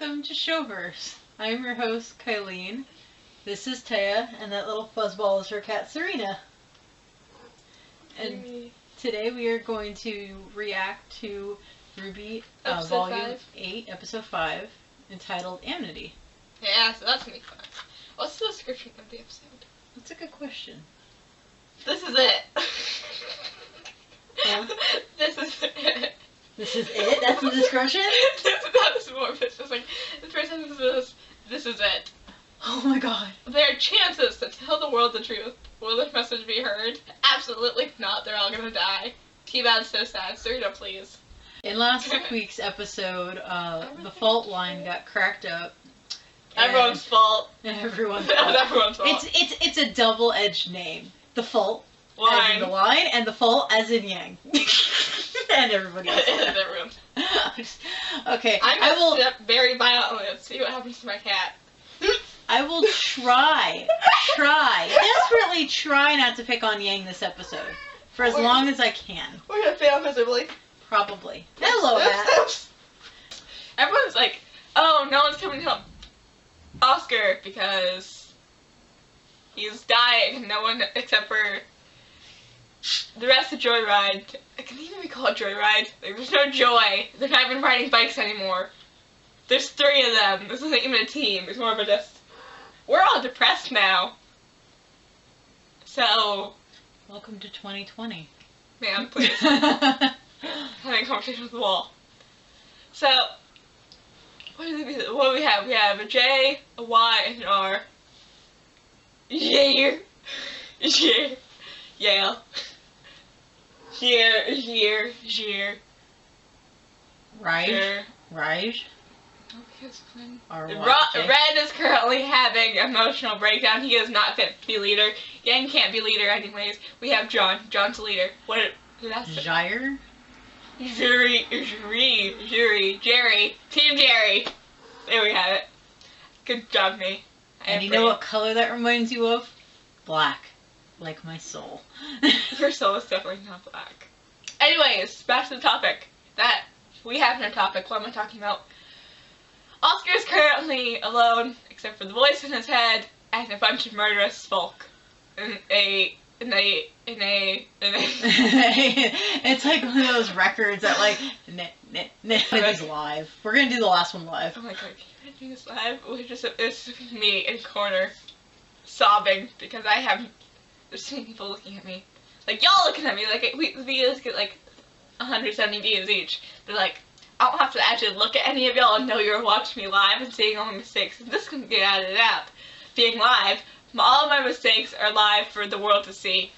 welcome to Showverse. I'm your host, Kylene. This is Taya, and that little fuzzball is her cat, Serena. And today we are going to react to RWBY Volume 8, Episode 5, entitled Amnity. Yeah, so that's gonna be fun. What's the description of the episode? That's a good question. This is it. Huh? This is it. This is it? That's the description? That's more, but it's just like, the first sentence is, this is it. Oh my god. There are chances to tell the world the truth. Will this message be heard? Absolutely not. They're all gonna die. Too bad, so sad. Serena, please. In last week's episode, the fault line got cracked up. Everyone's fault. Everyone's That was fault. everyone's fault. It's a double-edged name. The fault Line. as in the line, and the fault as in yang. And everybody else. And everyone's. Okay, I will up very violently. Let's see what happens to my cat. I will desperately try not to pick on Yang this episode. For as long as I can. We're gonna fail miserably. Probably. Hello, Matt. Everyone's like, oh, no one's coming to help Oscar because he's dying and no one except for the rest of Joyride. It can even be called Joyride. There's no joy. They're not even riding bikes anymore. There's 3 of them. This isn't even a team. It's more of a just... We're all depressed now. So... Welcome to 2020. Ma'am, please. Having a conversation with the wall. So... What do we have? We have a J, a Y, and an R. Year. Year. Yale. Year. Raj. Red is currently having emotional breakdown. He is not fit to be leader. Yang can't be leader anyways. We have John. John's the leader. What did that say? Jair? Jerry. Team Jerry. There we have it. Good job, me. And you know what color that reminds you of? Black. Like my soul. Your soul is definitely not black. Anyways, back to the topic. That we have no topic. What am I talking about? Oscar is currently alone, except for the voice in his head and a bunch of murderous folk. It's like one of those records that like it's live. We're gonna do the last one live. Oh my god, can you do this live? It's me in Korner sobbing because there's so many people looking at me. Like y'all looking at me, like the videos get like 170 views each. They're like, I don't have to actually look at any of y'all and know you're watching me live and seeing all my mistakes. This can get added out. Being live, all of my mistakes are live for the world to see.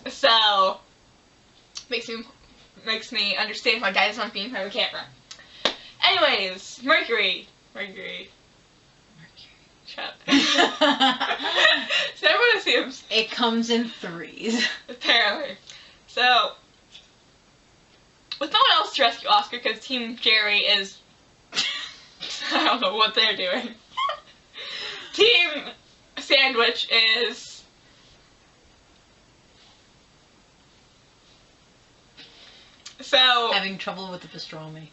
So, makes me understand why Daddy's not being in front of the camera. Anyways, Mercury. Shut up. So everyone assumes. It comes in 3s. Apparently. So, with no one else to rescue Oscar, because Team Jerry is... I don't know what they're doing. Team Sandwich is... So... Having trouble with the pastrami.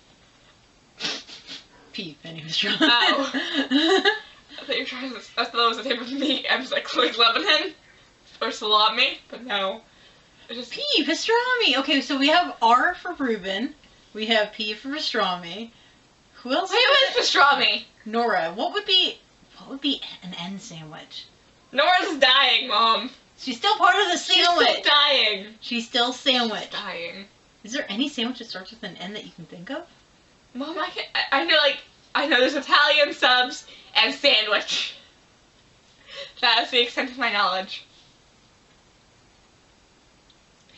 Peep, any pastrami. Oh. I thought you were trying to... I thought that was the type of meat. I was like Lebanon or salami, but no. Just... P, pastrami. Okay, so we have R for Reuben. We have P for pastrami. Who else? Wait, what is pastrami? Nora. What would be an N sandwich? Nora's dying, Mom. She's still part of the sandwich. She's still dying. She's still sandwich. She's dying. Is there any sandwich that starts with an N that you can think of? Mom, I know there's Italian subs and sandwich. That is the extent of my knowledge.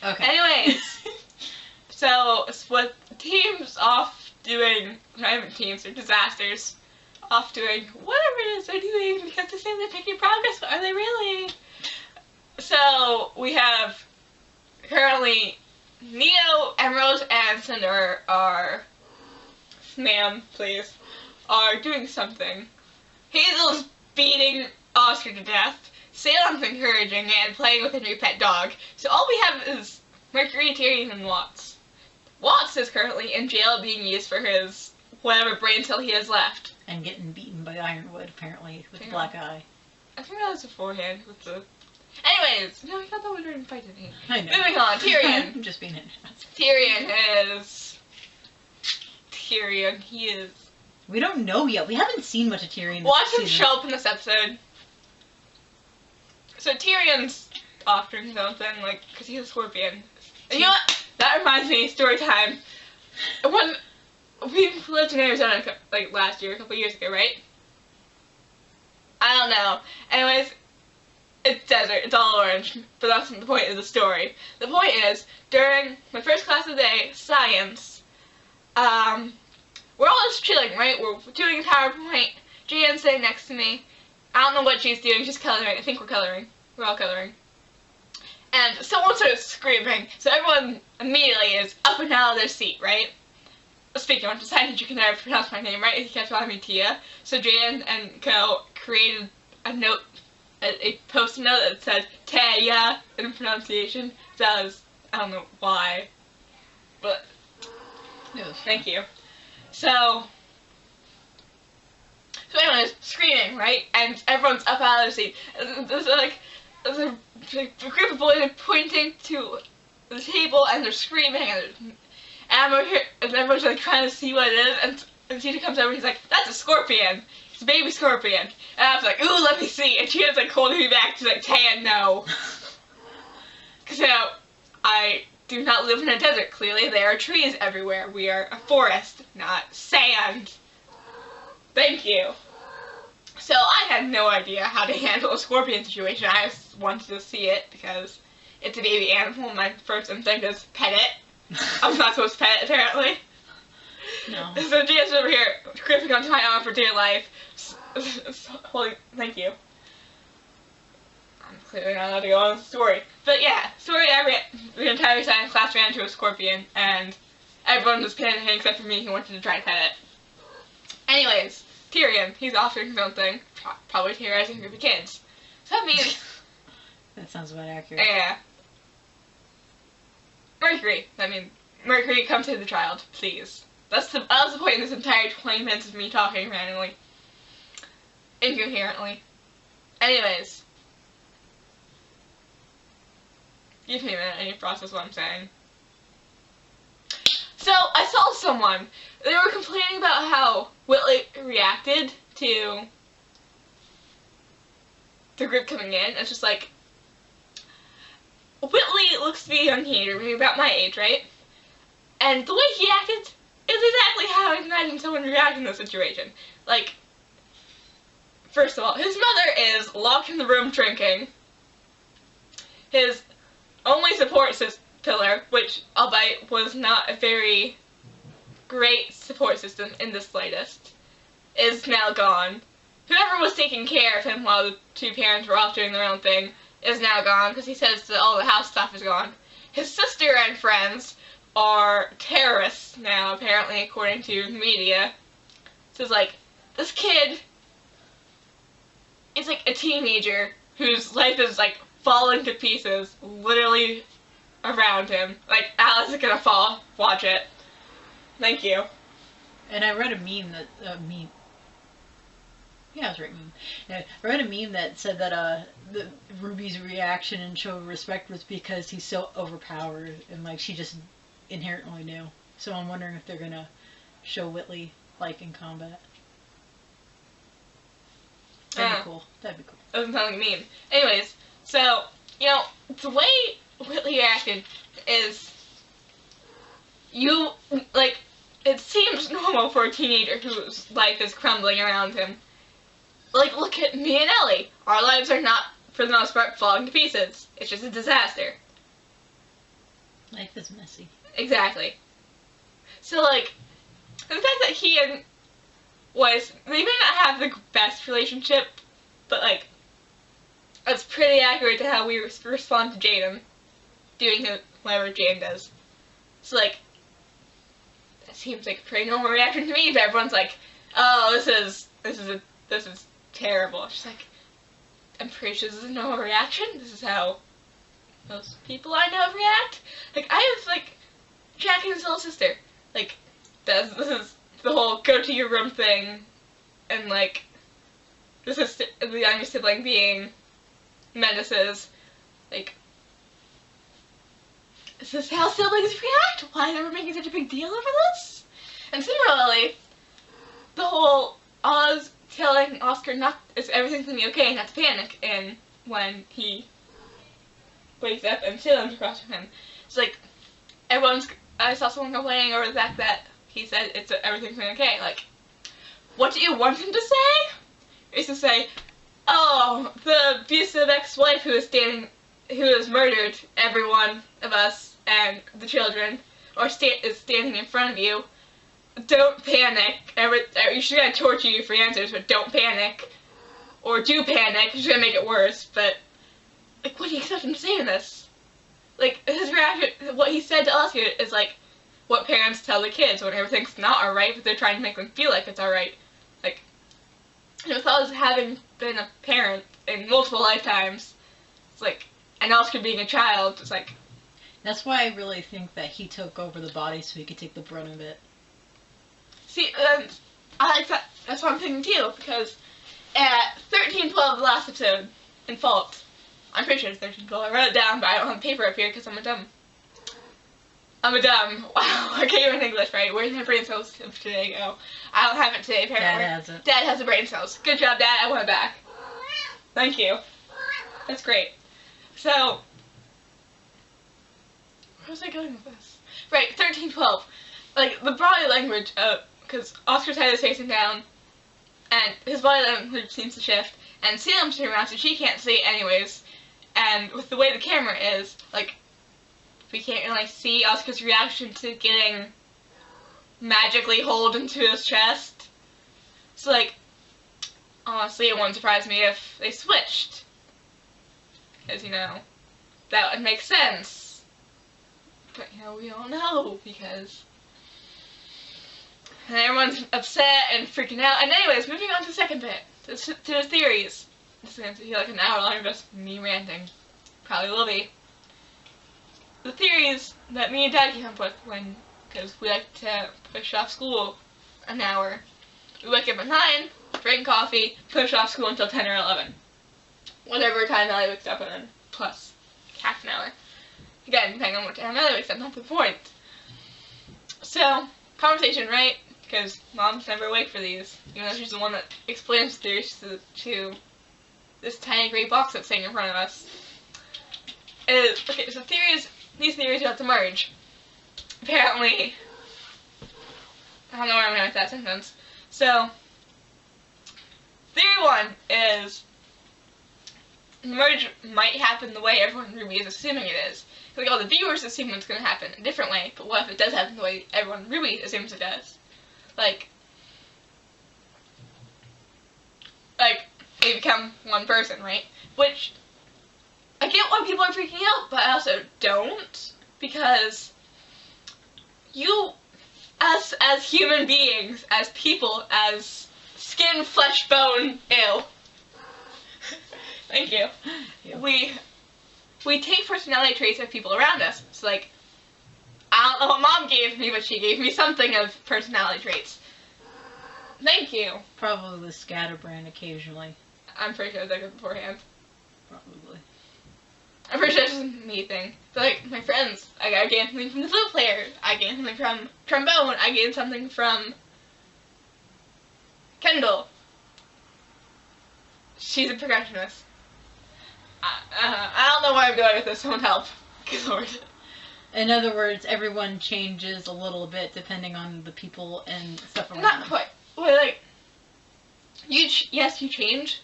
Okay. Anyways, so with teams off doing, not even teams, they're disasters, off doing whatever it is they're doing because they say they're making progress, but are they really? So we have currently Neo, Emerald, and Cinder are, ma'am, please, are doing something. Hazel's beating Oscar to death. Salem's encouraging and playing with a new pet dog. So all we have is Mercury, Tyrion, and Watts. Watts is currently in jail being used for his whatever brain cell he has left. And getting beaten by Ironwood, apparently, with the black eye. I think that was beforehand with the... Anyways, no, I got that one during the fight, didn't he? I know. Moving on, Tyrion. I'm just being an ass. Tyrion, he is... We don't know yet. We haven't seen much of Tyrion. Watch him show up in this episode. So Tyrion's off doing his own thing, like, because he's a scorpion. And you know what? That reminds me, story time. When we lived in Arizona, like, last year, a couple years ago, right? I don't know. Anyways, it's desert. It's all orange. But that's not the point of the story. The point is, during my first class of the day, science, we're all just chilling, right? We're doing a PowerPoint. Gian's sitting next to me. I don't know what she's doing. She's coloring. I think we're coloring. We're all coloring. And someone starts screaming. So everyone immediately is up and out of their seat, right? Speaking of, decided you can never pronounce my name, right? You kept calling me Tia. So Jan and Co created a note, a post-it note that said Taya in pronunciation. That was, I don't know why, but thank you. So anyways, screaming, right? And everyone's up out of their seat. And there's a group of boys are pointing to the table and they're screaming and I'm over here and everyone's like trying to see what it is and Tita comes over and he's like, that's a scorpion. It's a baby scorpion. And I was like, ooh, let me see. And Tita's like holding me back. She's like, Tan, no. Because, you know, I do not live in a desert. Clearly, there are trees everywhere. We are a forest, not sand. Thank you. So I had no idea how to handle a scorpion situation. I just wanted to see it because it's a baby animal. My first instinct is pet it. I'm not supposed to pet it, apparently. No. So Gia's over here, gripping onto my arm for dear life. Holy, thank you. I'm clearly not allowed to go on with the story. But yeah, the entire science class ran into a scorpion, and everyone was panicking except for me who wanted to try to pet it. Anyways, Tyrion, he's off doing his own thing, probably terrorizing a group of kids. So that means... That sounds about accurate. Yeah. Mercury, Mercury, come save the child, please. That was the point in this entire 20 minutes of me talking randomly. Incoherently. Anyways. Give me a minute, I need to process what I'm saying. So, I saw someone. They were complaining about how Whitley reacted to the group coming in. It's just like, Whitley looks to be a young teenager, maybe about my age, right? And the way he acted is exactly how I imagine someone react in this situation. Like, first of all, his mother is locked in the room drinking. His only support pillar, which, albeit, was not a very great support system in the slightest, is now gone. Whoever was taking care of him while the two parents were off doing their own thing is now gone, because he says that all the house stuff is gone. His sister and friends are terrorists now, apparently, according to the media. So it's like, this kid is like a teenager whose life is like falling to pieces, literally around him. Like, Alice is gonna fall. Watch it. Thank you. And I read a meme that, yeah, I was right, meme. Yeah, I read a meme that said that, Ruby's reaction and show of respect was because he's so overpowered, and, like, she just inherently knew. So I'm wondering if they're gonna show Whitley, like, in combat. That'd be cool. That'd be cool. Doesn't sound like a meme. Anyways, so, you know, the way Whitley acted is, like, it seems normal for a teenager whose life is crumbling around him. Like, look at me and Ellie. Our lives are not, for the most part, falling to pieces. It's just a disaster. Life is messy. Exactly. So, like, the fact that he and Weiss, they may not have the best relationship, but, like, it's pretty accurate to how we respond to Jaden doing whatever Jaden does. So, like, that seems like a pretty normal reaction to me, but everyone's like, oh, this is terrible. She's like, I'm pretty sure this is a normal reaction. This is how most people I know react. Like, I have, like, Jack and his little sister. Like, this is the whole go to your room thing, and like the younger sibling being menaces, like, is this how siblings react? Why are we making such a big deal over this? And similarly, the whole Oz telling Oscar is everything's gonna be okay, not to panic, and when he wakes up and Salem's across from him, it's like I saw someone complaining over the fact that he said everything's gonna be okay. Like, what do you want him to say? Is to say, oh, the abusive ex-wife who has murdered every one of us and the children, or is standing in front of you. Don't panic. She's gonna torture you for answers, but don't panic. Or do panic, she's gonna make it worse, but, like, what do you expect him to say in this? Like, his reaction, what he said to us here is, like, what parents tell the kids when everything's not alright, but they're trying to make them feel like it's alright. Like, with us having been a parent in multiple lifetimes, it's like, and Oscar being a child, it's like... That's why I really think that he took over the body so he could take the brunt of it. See, I like that. That's what I'm thinking too, because at 13:12, the last episode, in Fault, I'm pretty sure it's 13:12. I wrote it down, but I don't have paper up here because I'm a dumb. Wow, I can't even English, right? Where's my brain cells today go? I don't have it today, apparently. Dad has it. Dad has the brain cells. Good job, Dad. I want it back. Thank you. That's great. So, where was I going with this? Right, 13:12. Like, the body language, because Oscar's head is facing down, and his body language seems to shift, and Salem's turning around so she can't see it anyways, and with the way the camera is, like, we can't really see Oscar's reaction to getting magically hauled into his chest. So, like, honestly, it wouldn't surprise me if they switched. Because, you know, that would make sense. But, you know, we all know, because... And everyone's upset and freaking out. And anyways, moving on to the second bit. To the theories. This is going to be like an hour long of just me ranting. Probably will be. The theories that me and Dad came up with because we like to push off school an hour. We wake up at 9, drink coffee, push off school until 10 or 11. Whatever time Ellie wakes up in, plus half an hour. Again, depending on what time Ellie wakes up, not the point. So, conversation, right? Because Mom's never awake for these, even though she's the one that explains theories to this tiny gray box that's sitting in front of us. Okay, so these theories are about to merge. Apparently, I don't know where I'm going with that sentence. So, theory 1 is the merge might happen the way everyone in RWBY is assuming it is. Like, all the viewers assume it's going to happen a different way, but what if it does happen the way everyone in RWBY assumes it does? Like, they become one person, right? Which, I get why people are freaking out, but I also don't, because us as human beings, as people, as skin, flesh, bone, ew. Thank you. Ew. We take personality traits of people around us. It's like, I don't know what Mom gave me, but she gave me something of personality traits. Thank you. Probably the scatterbrain occasionally. I'm pretty sure that beforehand. Probably. I'm pretty sure it's just a me thing. But like, my friends, I gained something from the flute player. I gained something from trombone. I gained something from Kendall. She's a percussionist. I don't know where I'm going with this. Someone help. Good Lord. In other words, everyone changes a little bit depending on the people and stuff around Not them. quite. Well, like, yes, you change,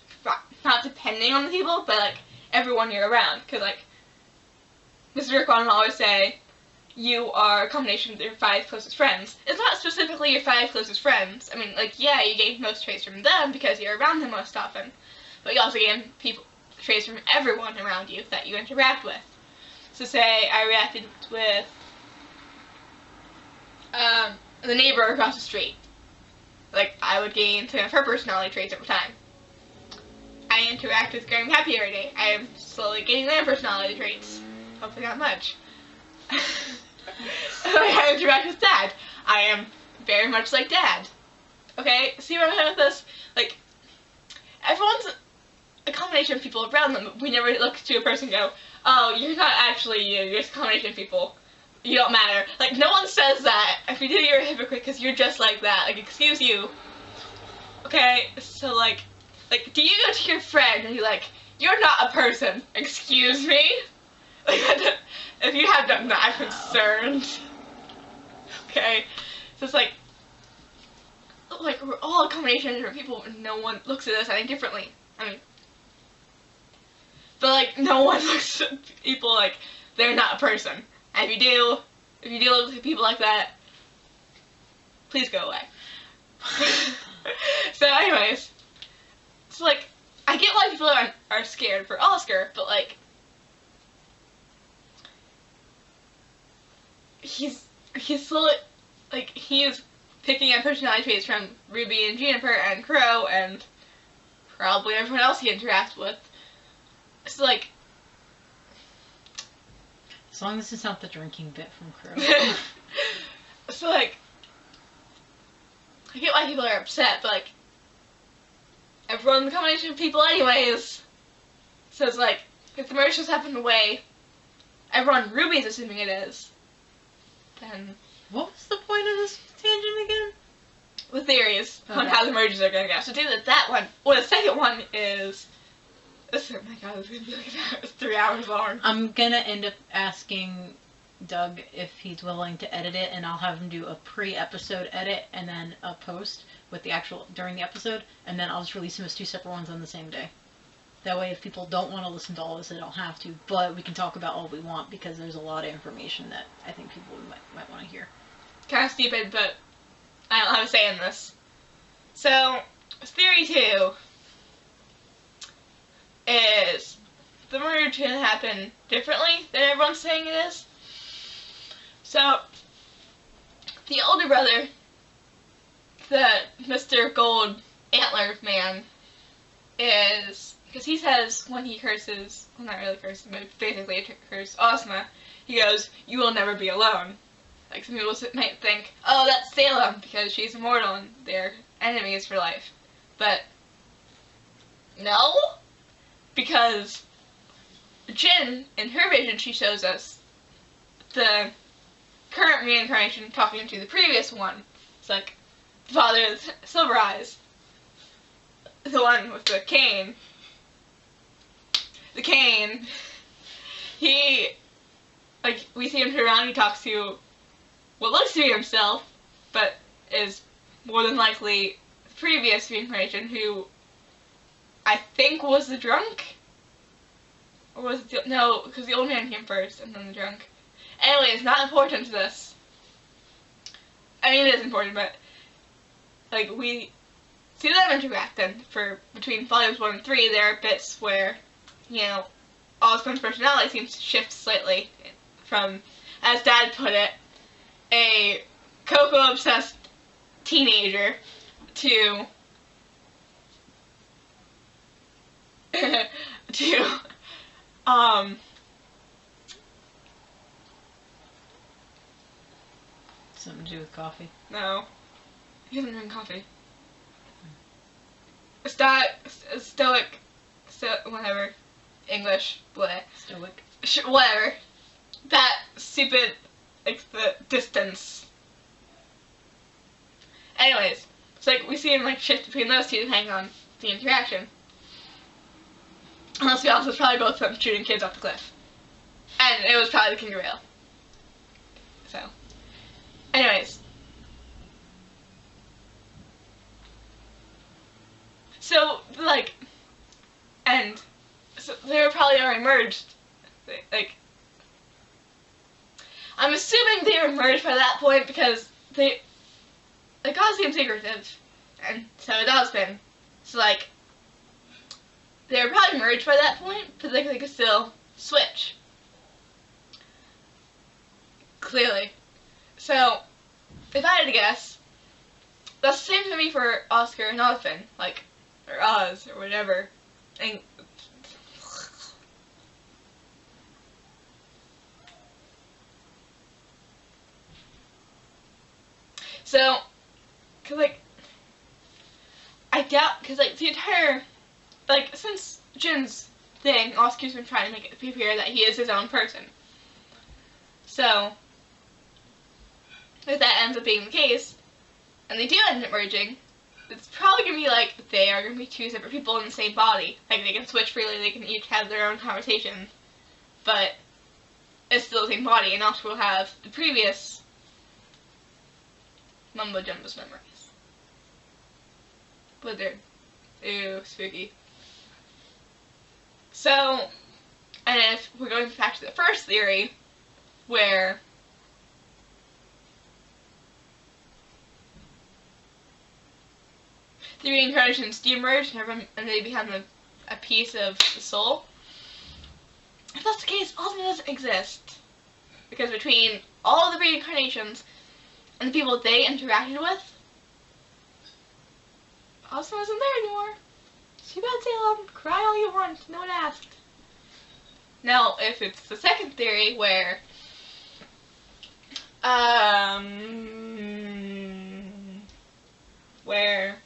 not depending on the people, but, like, everyone you're around. Because, like, Mr. Rick will always say, you are a combination of your 5 closest friends. It's not specifically your 5 closest friends. I mean, like, yeah, you gain most traits from them because you're around them most often. But you also gain traits from everyone around you that you interact with. So say I reacted with the neighbor across the street. Like, I would gain some of her personality traits over time. I interact with Graham Happy every day. I am slowly gaining their personality traits. Hopefully not much. I interact with Dad. I am very much like Dad. Okay, see where I'm headed with this? Like, everyone's a combination of people around them. We never look to a person and go, oh, you're not actually you, you're just a combination of people. You don't matter. Like, no one says that. If you do, you're a hypocrite because you're just like that. Like, excuse you. Okay, so like, do you go to your friend and you're like, you're not a person. Excuse me? Like, if you have done that, I'm concerned. Okay? So it's like, we're all a combination of different people and no one looks at us any differently. I mean, but like, no one looks at people like they're not a person. And if you do look at people like that, please go away. So anyways, it's like, I get why people are scared for Oscar, but like, he's slowly, like, he is picking up personality traits from Ruby and Juniper and Crow and probably everyone else he interacts with. So like, as long as it's not the drinking bit from Crow. so like, I get why people are upset, but like, everyone's a combination of people anyways. So it's like, if the merge has happened away, everyone Ruby's assuming it is, then what was the point of this tangent again? The theories on how the merges are going to go. So do that one. Well, the second one is, oh my god, it's going to be like 3 hours long. I'm going to end up asking Doug if he's willing to edit it, and I'll have him do a pre-episode edit and then a post with the actual during the episode, and then I'll just release them as 2 separate ones on the same day. That way, if people don't want to listen to all this, they don't have to, but we can talk about all we want because there's a lot of information that I think people might want to hear. Kind of stupid, but I don't have a say in this. So, theory 2 is the merge can happen differently than everyone's saying it is. So, the older brother, the Mr. Gold Antler Man, is, because he says when he curses, well, not really curses, but basically curses Ozma, he goes, "You will never be alone." Like, some people might think, oh, that's Salem, because she's immortal and they're enemies for life. But, no, because Jin, in her vision, she shows us the current reincarnation talking to the previous one. It's like, the father is Silver Eyes, the one with the cane. The cane, he, like, we see him turn around, he talks to what looks to be himself, but is more than likely the previous reincarnation, who I think was the drunk? Or was it no, because the old man came first, and then the drunk. Anyway, it's not important to this. I mean, it is important, but, like, we see them interact then, between volumes 1 and 3, there are bits where, you know, Osmond's personality seems to shift slightly from, as Dad put it, a Coco-obsessed teenager to something to do with coffee? No. He doesn't drink coffee. Stoic, whatever, English, blah. Stoic. Whatever. That stupid, like, the distance. Anyways, it's like, we see him, like, shift between those two depending on the interaction. And let's be honest, it's probably both of them shooting kids off the cliff. And it was probably the King of Rail. So, anyways. So, like, and, so they were probably already merged, like, I'm assuming they were merged by that point because they God seems secretive, and so it has been. So, like, they were probably merged by that point, but they could still switch. Clearly. So, if I had to guess, that's the same for me for Oscar and Ozpin, like, or Oz, or whatever. And so, cause like, doubt, because, like, the entire, like, since Jin's thing, Oscar's been trying to make it appear that he is his own person. So, if that ends up being the case, and they do end up merging, it's probably going to be like, they are going to be two separate people in the same body. Like, they can switch freely, they can each have their own conversation, but it's still the same body, and Oscar will have the previous Mumbo Jumbo's memories. But they're, ew, spooky. So, and if we're going back to the first theory, where the reincarnations de-merge and they become a piece of the soul. If that's the case, Ozma doesn't exist. Because between all of the reincarnations and the people they interacted with, Ozma isn't there anymore. Too bad, Salem. Cry all you want. No one asked. Now, if it's the second theory where where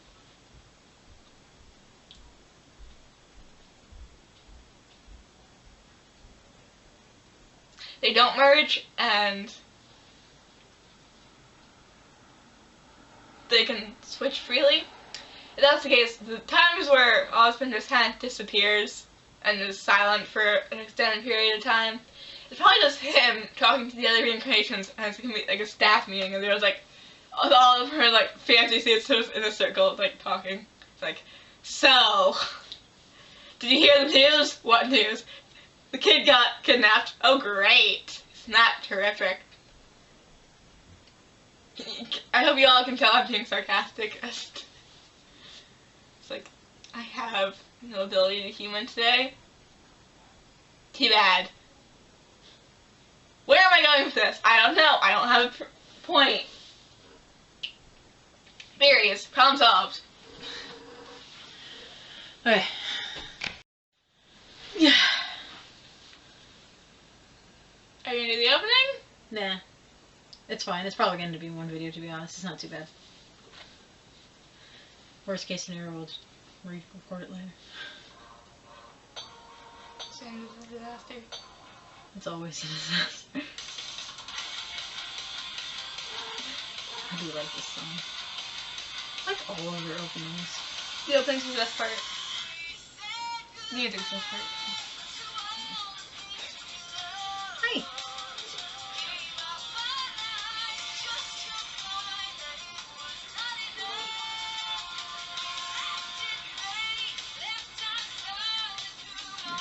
they don't merge and they can switch freely. If that's the case, the times where Osmond just kind of disappears and is silent for an extended period of time, it's probably just him talking to the other reincarnations, and it's gonna be like a staff meeting, and there's like all of her like fancy suits in a circle, like talking. It's like, so, did you hear the news? What news? The kid got kidnapped. Oh great! Isn't that terrific? I hope you all can tell I'm being sarcastic. It's like, I have no ability to human today. Too bad. Where am I going with this? I don't know. I don't have a point. Theories. Problem solved. Okay. Yeah. Are you gonna do the opening? Nah. It's fine. It's probably going to be one video, to be honest. It's not too bad. Worst case scenario, we'll just re-record it later. Same as a disaster. It's always a disaster. I do like this song. I like all of their openings. The opening's the best part. Music's the best part. Hi!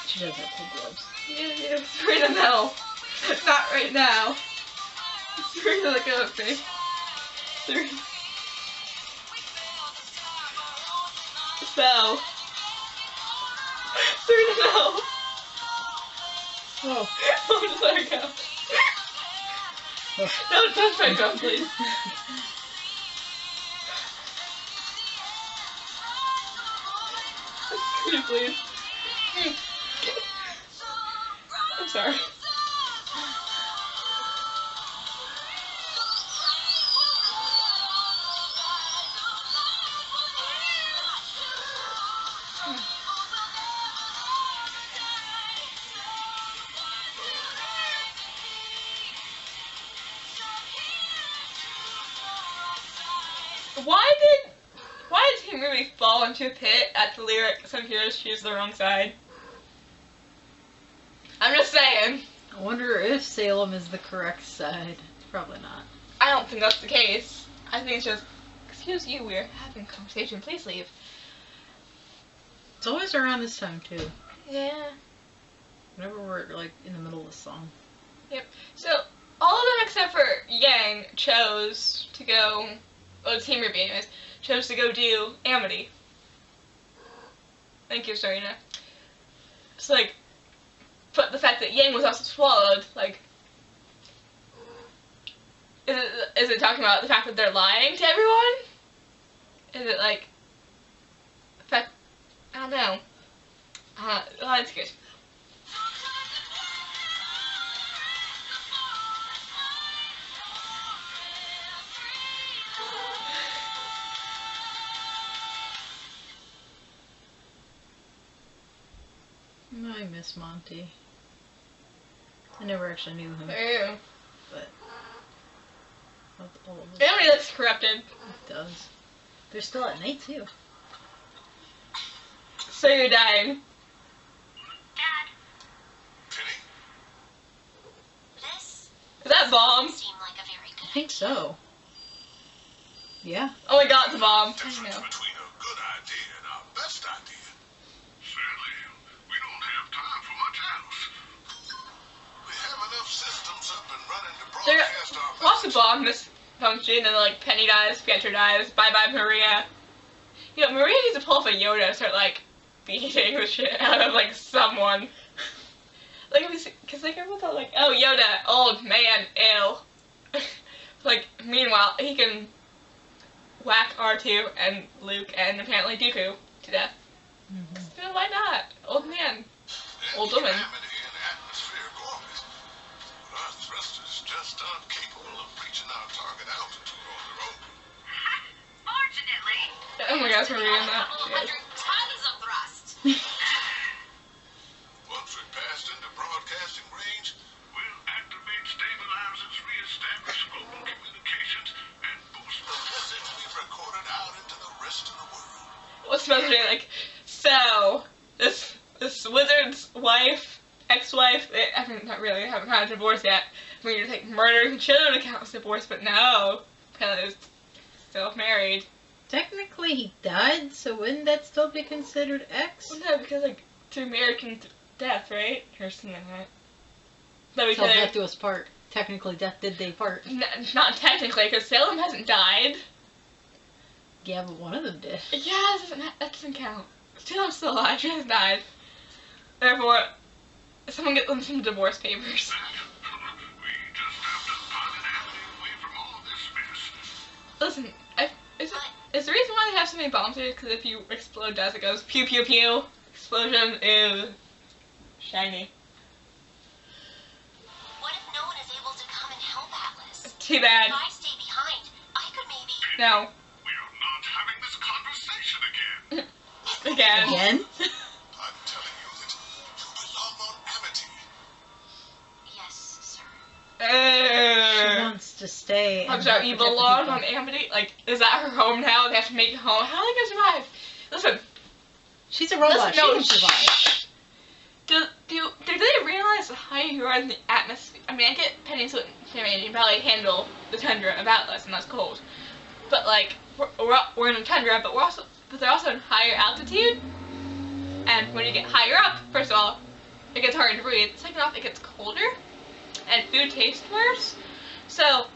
She does have cool gloves. Yeah, Serena, no. Not right now. Serena, look at me. Serena. So. Serena, no. Oh. Oh, just let her go. Oh. No, don't try to go, please. Serena, please. I'm sorry. Why did RWBY fall into a pit at the lyric, "Some heroes choose the wrong side"? I'm just saying. I wonder if Salem is the correct side. Probably not. I don't think that's the case. I think it's just, excuse you, we're having a conversation, please leave. It's always around this time, too. Yeah. Whenever we're, like, in the middle of the song. Yep. So, all of them except for Yang chose to go, well, Team RWBY anyways, chose to go do Amnity. Thank you, Serena. It's like, but the fact that Yang was also swallowed, like, is it talking about the fact that they're lying to everyone? Is it like, the fact, I don't know. Oh, it's good. Miss Monty. I never actually knew him, Ew. but all of this Amity looks corrupted. it does. They're still at night too. So you're dying. Dad, Penny? this Is that bomb? seemed like a very I good think so. Yeah. Oh my god, it's a bomb. I Difference know. between a good idea and our best idea. Sadly, we don't have time for much else. We have enough systems up and running to There, broadcast our watch the message. bomb misfunction, and then like Penny dies, Pietro dies, bye bye Maria. You know, Maria needs to pull off a Yoda and start like beating the shit out of like someone. Like, because like everyone thought like, oh Yoda, old man, ill. Like, meanwhile, he can whack R2 and Luke and apparently Dooku to death. Mm-hmm. So why not? Old man. And Old woman. Amity and atmosphere gorgeous. But our thrusters just aren't capable of reaching our target altitude on their own. Fortunately, Oh my gosh, we're reading a that. couple of Yes. hundred tons of thrust. Once we're passed into broadcasting range, we'll activate stabilizers, reestablish global communications, and boost the message we've recorded out into the rest of the world. What's supposed to be like? So this wizard's wife, ex-wife, I mean not really, haven't had a divorce yet. I mean, you think murdering and children to count as divorce, but no, apparently they're still married. Technically, he died, so wouldn't that still be considered X? Well, no, because like through American death, right, or something like that. But Till because death do us part. Technically, death did they part. not technically, because Salem hasn't died. Yeah, but one of them did. Yeah, that doesn't count. Salem's still alive. She hasn't died. Therefore, someone get them some divorce papers. We just have to pilot Amity away from all this mess. Listen, is the reason why they have so many bombs here because if you explode dust, it goes pew pew pew. Explosion is shiny. What if no one is able to come and help Atlas? Too bad. If I stay behind, I could maybe... No. We are not having this conversation again. Again. Again? I'm telling you that you belong on Amity. Yes, sir. She wants to stay. I'm and sorry, you protect the belong people. on Amity? Like, is that her home now? They have to make it home. How are they gonna survive? Listen, She's a robot. She can survive. Do they realize how you are in the atmosphere? I mean, I get Penny's and you probably handle the tundra of Atlas, and that's cold. But like, we're in the tundra, but they're also in higher altitude. And when you get higher up, first of all, it gets harder to breathe. Second off, it gets colder, and food tastes worse. So,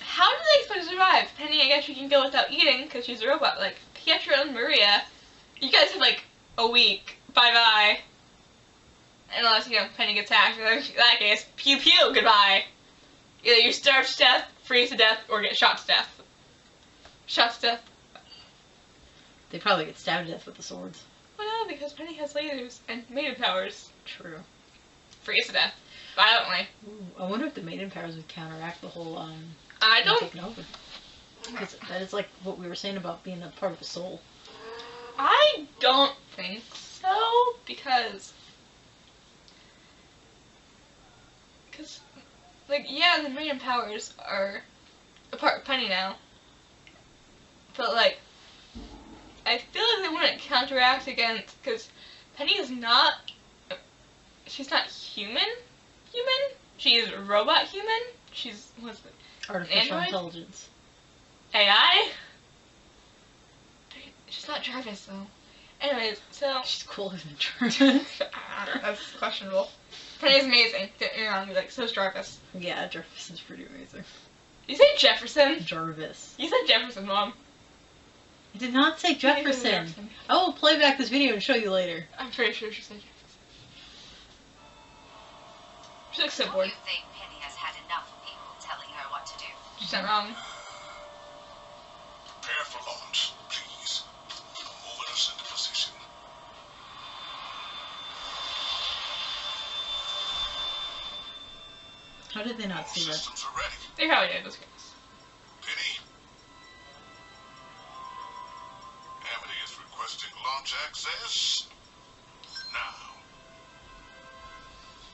how do they expect to survive? Penny, I guess you can go without eating because she's a robot. Like Pietro and Maria, you guys have like a week. Bye bye. Unless, you know, Penny gets hacked. In that case, pew pew, goodbye. Either you starve to death, freeze to death, or get shot to death. Shot to death. They probably get stabbed to death with the swords. Well, no, because Penny has lasers and maiden powers. True. Freeze to death. Violently. Ooh, I wonder if the maiden powers would counteract the whole I don't. taking over. Because that is like what we were saying about being a part of the soul. I don't think so, because, like, yeah, the maiden powers are a part of Penny now, but, like, I feel like they wouldn't counteract against, because Penny is not, she's not human, she's robot human, she's, what's it, Artificial Android? intelligence. AI? She's not Jarvis, though. Anyways, so... She's cooler than Jarvis. That's questionable. Penny's amazing. Don't get me wrong, like, so's Jarvis. Yeah, Jarvis is pretty amazing. You said Jefferson? Jarvis. You said Jefferson, Mom. I did not say Jefferson. I will play back this video and show you later. I'm pretty sure she said Jefferson. She looks so Don't bored. you think Penny has had enough of people telling her what to do? She's not wrong. Prepare for launch, please. I'm moving us into position. How did they not All see that? systems are ready. They probably did, those guys. Penny. Amity is requesting launch access now.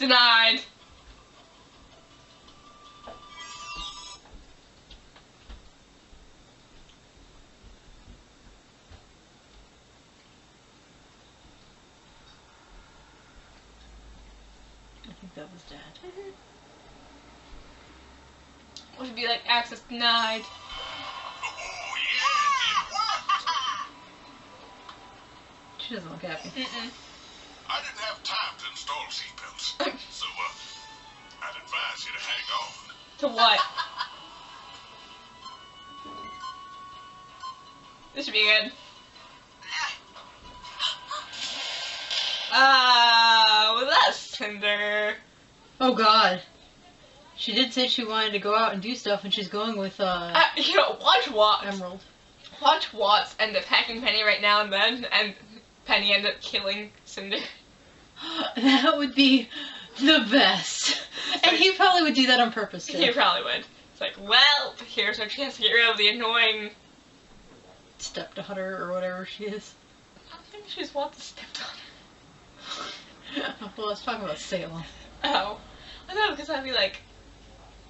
Denied. I think that was Dad. Which would be like access denied. Oh, yeah, it worked. She doesn't look happy. Mm-mm. I didn't have time to install seatbelts, so I'd advise you to hang on. To what? This should be good. Well, that's Cinder. Oh God. She did say she wanted to go out and do stuff, and she's going with You know, watch Watts. Emerald. Watch Watts end up hacking Penny right now and then, and Penny end up killing Cinder. That would be the best. And he probably would do that on purpose too. He probably would. It's like, well, here's our chance to get rid of the annoying... Stepdaughter or whatever she is. I don't think she's Watts' stepdaughter. Well, I was talking about Salem. Oh. I know, because I'd be like...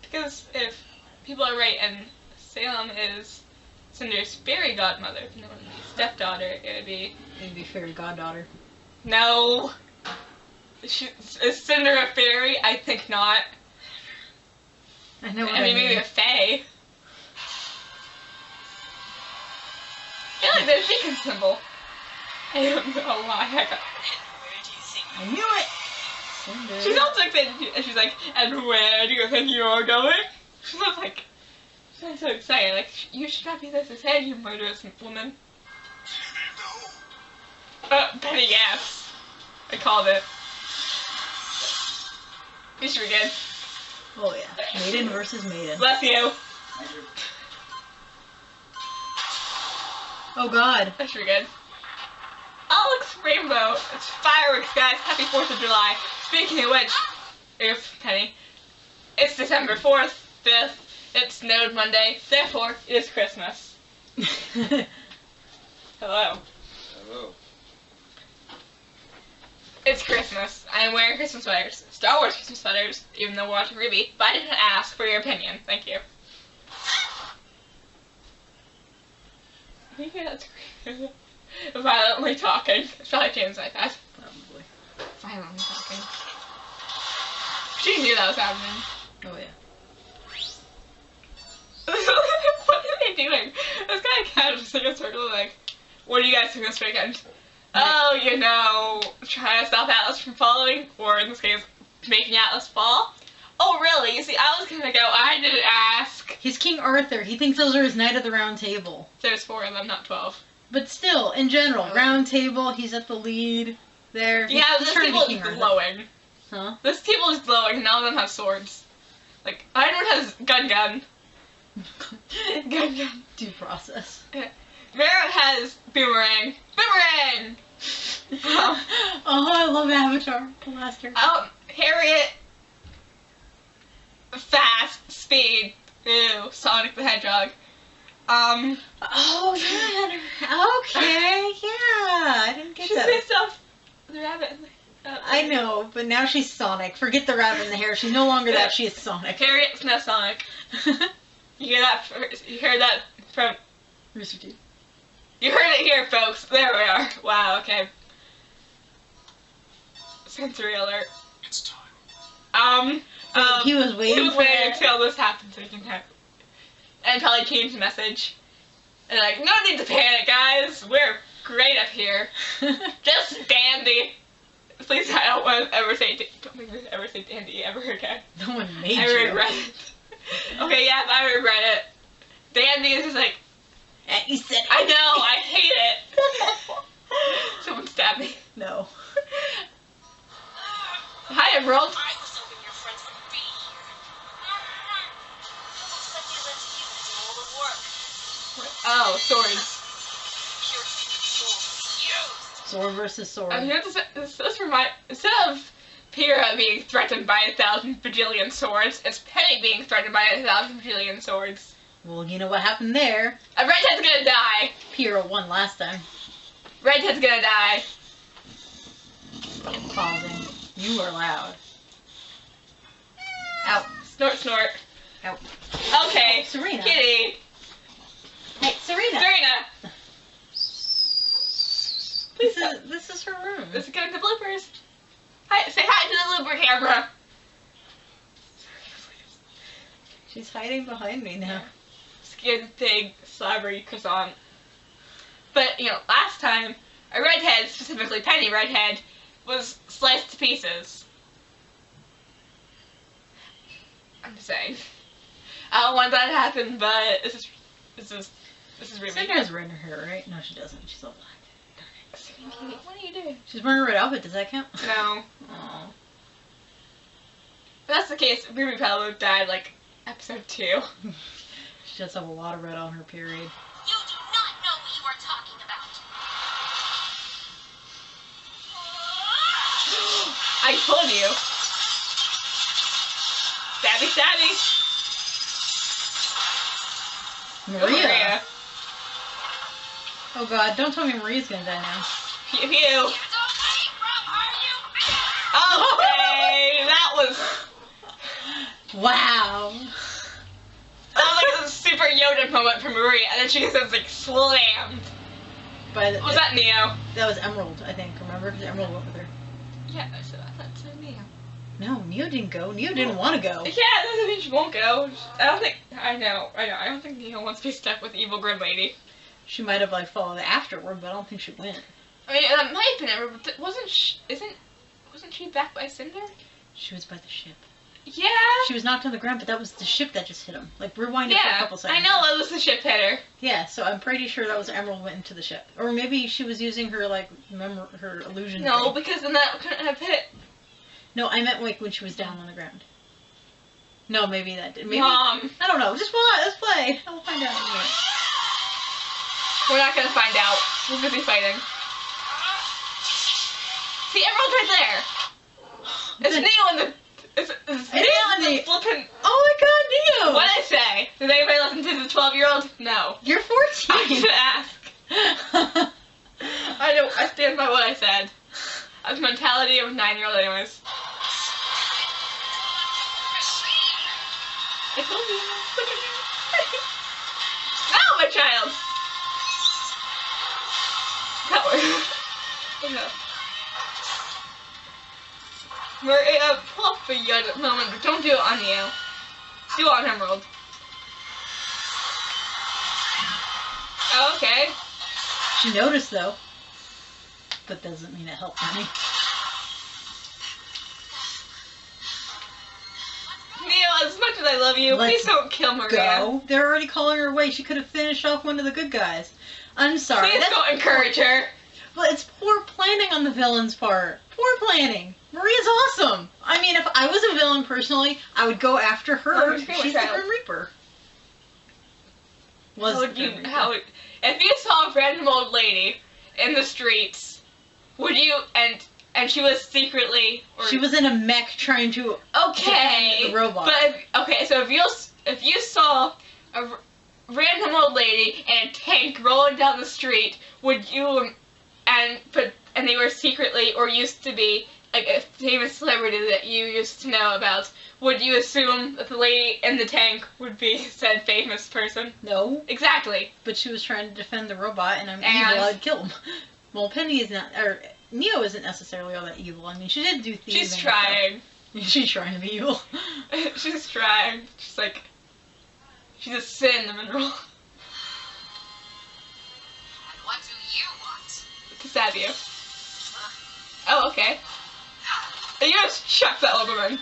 Because if people are right and Salem is Cinder's fairy godmother, no, it would be stepdaughter, it would be... It'd be fairy goddaughter. No! Is Cinder a fairy? I think not. I know what I mean, maybe a fae. I feel like there's a beacon symbol. I don't know why I got... I knew it! Cinder. She's also excited, and she's like, and where do you think you're going? She sounds like, she sounds so excited, like, you should not be this excited, you murderous woman. Penny, yes. I called it. You should be good. Oh yeah. Maiden versus maiden. Bless you. Oh God. That should be good. Oh, looks rainbow. It's fireworks, guys. Happy 4th of July. Speaking of which, if Penny, it's December 4th, 5th, it snowed Monday, therefore, it is Christmas. Hello. Hello. It's Christmas. I'm wearing Christmas sweaters. Star Wars Christmas sweaters, even though we're watching RWBY, but I didn't ask for your opinion. Thank you. You hear that scream? Violently talking. It's probably James' iPad. Probably. Violently talking. She knew that was happening. Oh yeah. What are they doing? This guy kind of just in a circle like, what are you guys doing this weekend? Oh, you know, trying to stop Atlas from falling, or in this case, making Atlas fall. Oh, really? You see, I was gonna go, I didn't ask. He's King Arthur. He thinks those are his Knight of the Round Table. There's 4 of them, not 12. But still, in general, Oh. Round Table, he's at the lead there. Yeah, He's this trying to be table King is Arthur. glowing. Huh? This table is glowing, none of them have swords. Like, Iron has gun. Gun. Due process. Vera has boomerang. Boomerang! Oh, I love Avatar. Blaster. Harriet. Fast. Speed. Ew. Sonic the Hedgehog. Oh, yeah. Okay, yeah. I didn't get She's that. based off the rabbit. I know, but now she's Sonic. Forget the rabbit in the hair. She's no longer that. She is Sonic. Harriet's no Sonic. You hear that? You heard that from... Rooster Teeth. You heard it here, folks. There we are. Wow, okay. Sensory alert. It's time. He was waiting for that. until this happened so he can have... And probably changed the message. And like, no need to panic, guys. We're great up here. Just dandy. Please, I don't want to ever say... Don't make me ever say dandy ever again. No one made I you. regret it. Okay, yeah, I regret it. Dandy is just like... You said it. I know, I hate it. Someone stabbed me. No. Hi, Emerald. I was hoping your friends would be here. Looks like they left you to do all the work. Oh, swords. Pure souls used. Sword versus sword. You know, this remind... Instead of Pyrrha being threatened by 1,000 bajillion swords, it's Penny being threatened by 1,000 bajillion swords. Well, you know what happened there. A redhead's gonna die. Pyrrha won last time. Redhead's gonna die. Pausing. You are loud. Out. Snort, snort. Out. Okay. Serena. Kitty. Hey, Serena. Serena. This is her room. This is getting the bloopers. Hi, say hi to the blooper camera. She's hiding behind me now. Skin pig slobbery croissant. But, you know, last time, a redhead, specifically Penny Redhead, was sliced to pieces. I'm just saying. I don't want that to happen, but this is really Cinder has red in her hair, right? No, she doesn't. She's all black. What are you doing? She's wearing a red outfit. Does that count? No. Aw. If that's the case, Ruby Palo died like episode 2. She does have a lot of red on her period. You do not know what you are talking about. I told you. Stabby, stabby. Maria. Oh god, don't tell me Maria's gonna die now. Pew pew. You don't leave from, are you? Okay, that was Wow. like a super Yoda moment for Maria, and then she gets like slammed. By the, Was that Neo? That was Emerald, I think. Remember? Because Emerald went with her. Yeah, I thought it said Neo. No, Neo didn't go. Neo didn't want to go. Yeah, that doesn't mean she won't go. I know. I don't think Neo wants to be stuck with evil Grim Lady. She might have like followed afterward, but I don't think she went. I mean, that might have been ever, but wasn't she back by Cinder? She was by the ship. Yeah. She was knocked on the ground, but that was the ship that just hit him. Like, rewind it for a Yeah, couple I seconds. know it was the ship hitter. Yeah, so I'm pretty sure that was Emerald went into the ship. Or maybe she was using her, like, her illusion No, thing. because then that couldn't have hit. No, I meant, like, when she was down on the ground. No, maybe that did. Maybe, Mom. I don't know. Just watch. Let's play. I'll find out in a minute. We're not gonna find out. We're busy fighting. See, Emerald's right there. It's Then- Neo in the. It's Neo in the flippin'. Oh my god, Neo! What did I say? Does anybody listen to the 12-year-old? No. You're I 14! should ask. I know. I stand by what I said. I have the mentality of a 9-year-old, anyways. I told you. Look at me. No, my child. That worked. No. We're pull up a Yoda moment, but don't do it on Neo. Do it on Emerald. Oh, okay. She noticed, though. But doesn't mean it helped any. Neo, as much as I love you, Let's please don't kill Maria. Go. They're already calling her away. She could have finished off one of the good guys. I'm sorry. Please don't encourage her. Well, it's poor planning on the villain's part. Poor planning. Maria's awesome. I mean, if I was a villain personally, I would go after her. Oh, she's She's the child. Grim Reaper. How would you, if you saw a random old lady in the streets, would you, and she was secretly, or She was in a mech trying to okay, defend the robot. but okay, so if you saw a random old lady and a tank rolling down the street, would you, and they were secretly or used to be like a famous celebrity that you used to know about, would you assume that the lady in the tank would be said famous person? No, Exactly. but she was trying to defend the robot, and I'm And- evil. I'd kill him. Well, Penny is not, or Neo isn't necessarily all that evil. I mean, she did do thieving. She's and trying. stuff. She's trying to be evil. She's trying. She's like, she's a sin, the mineral. And what do you want? To stab you. Oh, okay. And you just chuck that Oberman.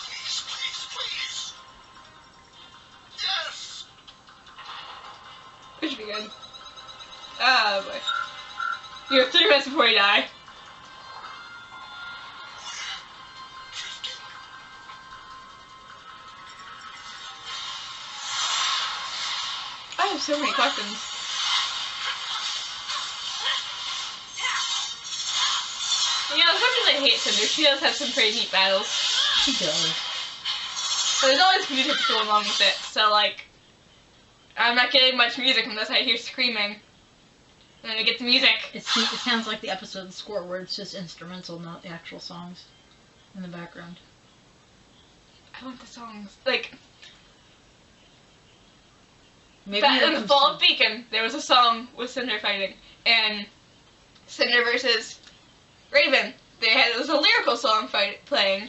Please, please, please. Yes. Which should be good. Oh boy. You have 3 minutes before you die. Drifting. I have so many questions. You know, as much as I hate Cinder, she does have some pretty neat battles. She does. But there's always music to go along with it, so like, I'm not getting much music unless I hear screaming. And then we get the music. It sounds like the episode score where it's just instrumental, not the actual songs in the background. I want the songs. Like, Maybe back here in the comes Fall of Beacon, there was a song with Cinder fighting. And Cinder versus Raven. There was a lyrical song playing.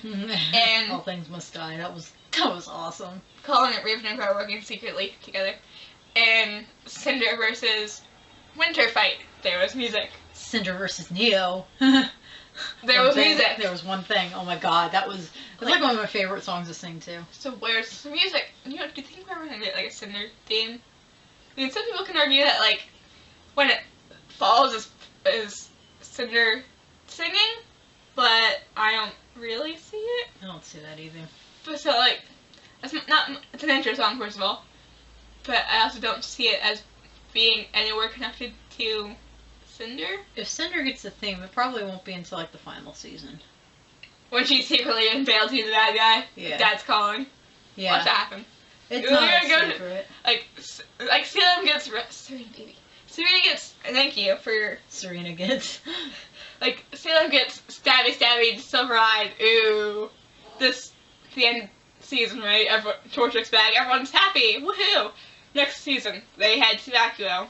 And All Things Must Die. That was awesome. calling it Raven and Crow working secretly together. And Cinder versus Winter fight. There was music. Cinder versus Neo. There was music. There was one thing. Oh my god, that was like one of my favorite songs to sing too. So where's the music? You know, do you think we're gonna get like a Cinder theme? I mean, some people can argue that like when it falls is Cinder singing, but I don't really see it. I don't see that either. But so like, it's an intro song first of all, but I also don't see it as being anywhere connected to Cinder. If Cinder gets the theme, it probably won't be until like the final season. When she secretly unveils he's the bad guy, Yeah. Dad's calling. Yeah. Watch that happen. It's We're not a gonna go to- secret. Like Salem gets Serena, baby. Serena gets. Thank you for your. Serena gets. Like Salem gets stabby, silver eyed. Ooh, the end season, right? Torchics back. Everyone's happy. Woohoo! Next season, they head to Vacuo.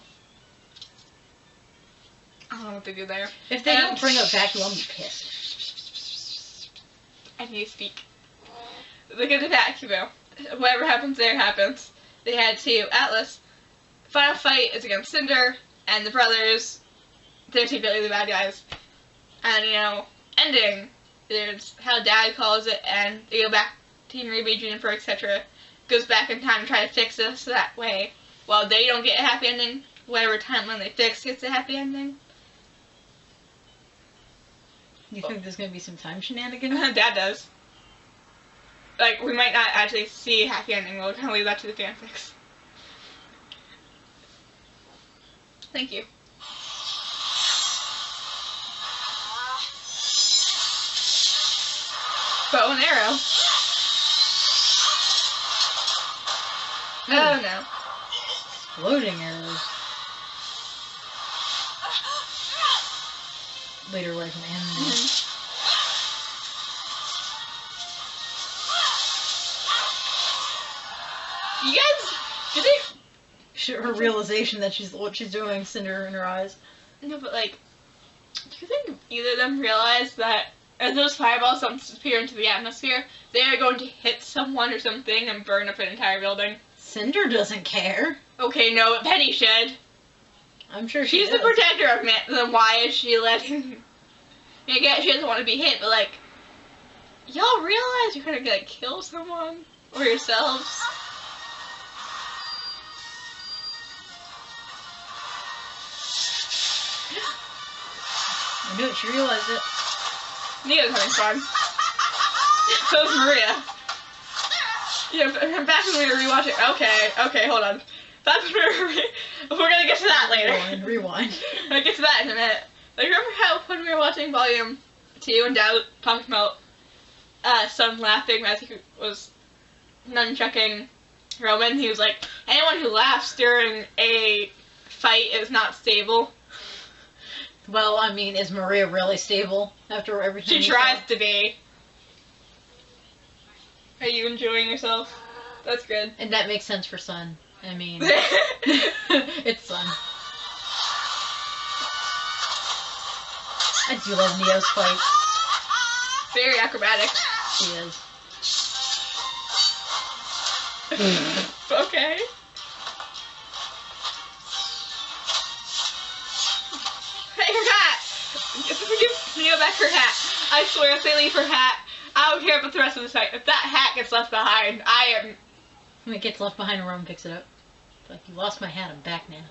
I don't know what they do there. If they don't bring up Vacuum, I'll be pissed. I need to speak. They go to Vacuo. Whatever happens there happens. They head to Atlas. Final fight is against Cinder and the brothers. They're secretly the bad guys. And, you know, ending. There's how Dad calls it, and they go back to Team RWBY, Juniper, etc. Goes back in time to try to fix this that way. While they don't get a happy ending, whatever timeline they fix gets a happy ending. You think there's gonna be some time shenanigans? Dad does. Like, we might not actually see a happy ending. We'll kind of leave that to the fanfics. Thank you. Bow and arrow. Oh no. Exploding arrows. Later away from Amnity. You guys, do they? Her realization that what she's doing, Cinder in her eyes. No, but like, do you think either of them realize that as those fireballs disappear into the atmosphere, they are going to hit someone or something and burn up an entire building? Cinder doesn't care. Okay, no, but Penny should. I'm sure She's does. the protector of man. Then why is she letting? I guess she doesn't want to be hit, but like, y'all realize you're gonna like kill someone or yourselves? I knew it. She realized it. Neo's having fun. So's Maria. Yeah, back when we were rewatching. Okay, hold on. Back when we're gonna get to that later. Rewind. I'll get to that in a minute. Like, remember how when we were watching Volume 2 and Dad talked about Son laughing as he was nunchucking Roman? He was like, anyone who laughs during a fight is not stable. Well, I mean, is Maria really stable after everything? She tries to be. Are you enjoying yourself? That's good. And that makes sense for Sun. I mean, it's Sun. I do love Neo's fight. Very acrobatic. She is. Okay. Hey, her hat! Give Neo back her hat. I swear, if they leave her hat, I don't care about the rest of the fight. If that hat gets left behind, I am... When it gets left behind, Roman picks it up. It's like, you lost my hat, I'm back now.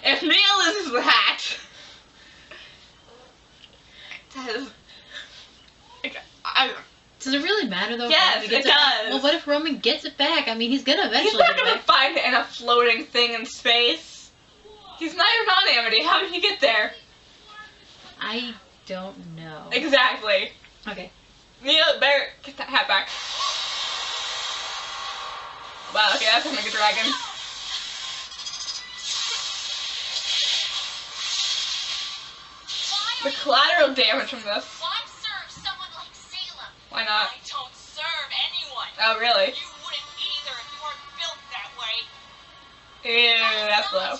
If Neo loses the hat... That is... Does it really matter, though? Yes, it does. Well, what if Roman gets it back? I mean, he's gonna He's eventually not get it gonna back. find it in a floating thing in space. He's not even on Amity. How did he get there? I don't know. Exactly. Okay. Neo, better get that hat back. Wow, okay, that's like a dragon. The collateral damage from this. Why serve someone like Salem? Why not? I don't serve anyone. Oh, really? You wouldn't either if you weren't built that way. Ew, that's low.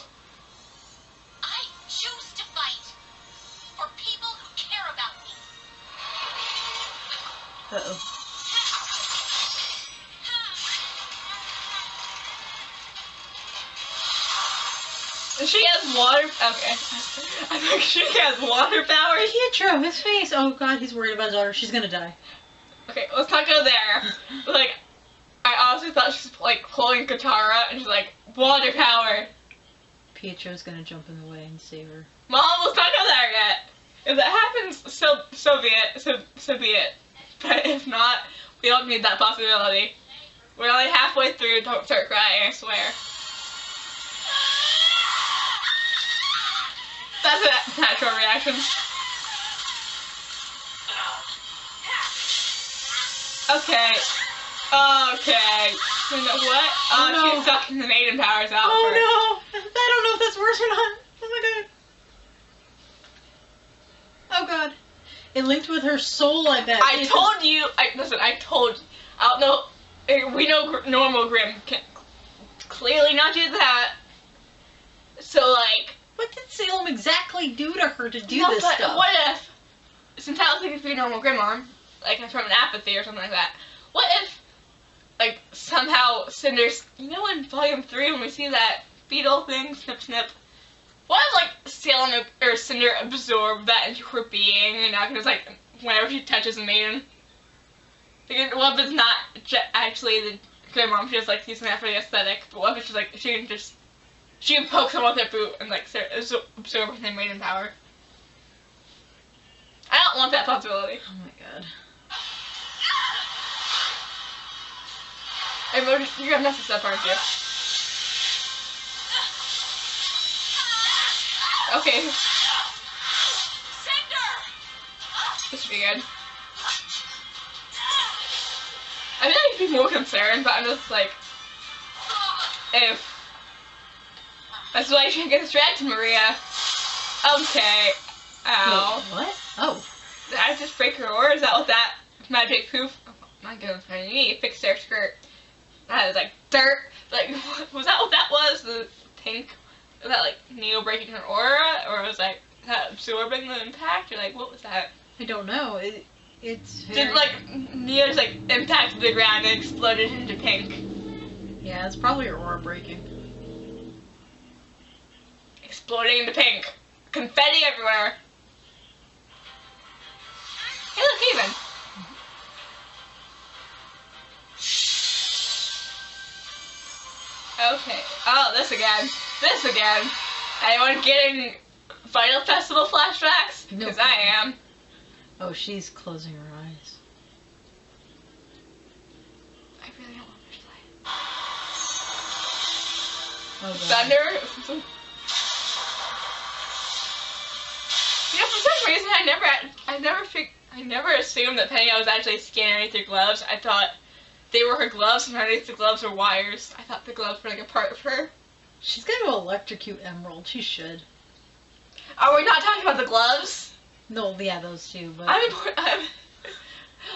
I choose to fight for people who care about me. Uh-oh. She has water. Okay. I think she has water powers. Pietro, his face. Oh god, he's worried about his daughter. She's gonna die. Okay, let's not go there. Like, I honestly thought she was like pulling Katara, and she's like, water power. Pietro's gonna jump in the way and save her. Mom, let's not go there yet. If that happens, so be it. So be it. But if not, we don't need that possibility. We're only halfway through. Don't start crying, I swear. That's a natural reaction. Okay. Okay. You know what? Oh, no. She's sucking the maiden powers out Oh for no! I don't know if that's worse or not. Oh my god. Oh god. It linked with her soul, I bet. I told you. Listen, I told you. I don't know. We know normal Grimm can clearly not do that. So, like. What did Salem exactly do to her to do No, this but stuff? what if, since I was thinking for normal Grimmon, like from an apathy or something like that, what if, like, somehow Cinder's, you know in Volume 3 when we see that beetle thing, snip snip, what if, like, Salem or Cinder absorb that into her being, and now because, like, whenever she touches a maiden, like, what if it's not actually the Grimmon, she's just, like, using that for the aesthetic, but what if it's just, like, she can poke someone with her boot and like absorb their maiden power. I don't want that possibility. Oh my god. Hey, you're gonna mess this up, aren't you? Okay, Cinder! this should be good. I feel like I'd be more concerned, but I'm just like, if. That's why you shouldn't get distracted, Maria. Okay. Ow. Wait, what? Oh. Did I just break her oar? Is that what that magic poof? Oh my goodness, I need to fix their skirt. That is like dirt. Like, was that what that was? The pink? Was that like Neo breaking her aura? Or was like that absorbing the impact? Or like, what was that? I don't know. It's very... Did like Neo just like impact the ground and exploded into pink? Yeah, it's probably her aura breaking. Exploding into pink. Confetti everywhere. Hey, look, even. Okay. Oh, this again. This again. Anyone getting Final Festival flashbacks? No. Because I am. Oh, she's closing her eyes. I really don't want to play. Oh god. Thunder. You know, for some reason, I never assumed that Penny was actually scanning underneath her gloves. I thought they were her gloves, and underneath the gloves were wires. I thought the gloves were like a part of her. She's gonna electrocute Emerald. She should. Are we not talking about the gloves? No, yeah, those two, but...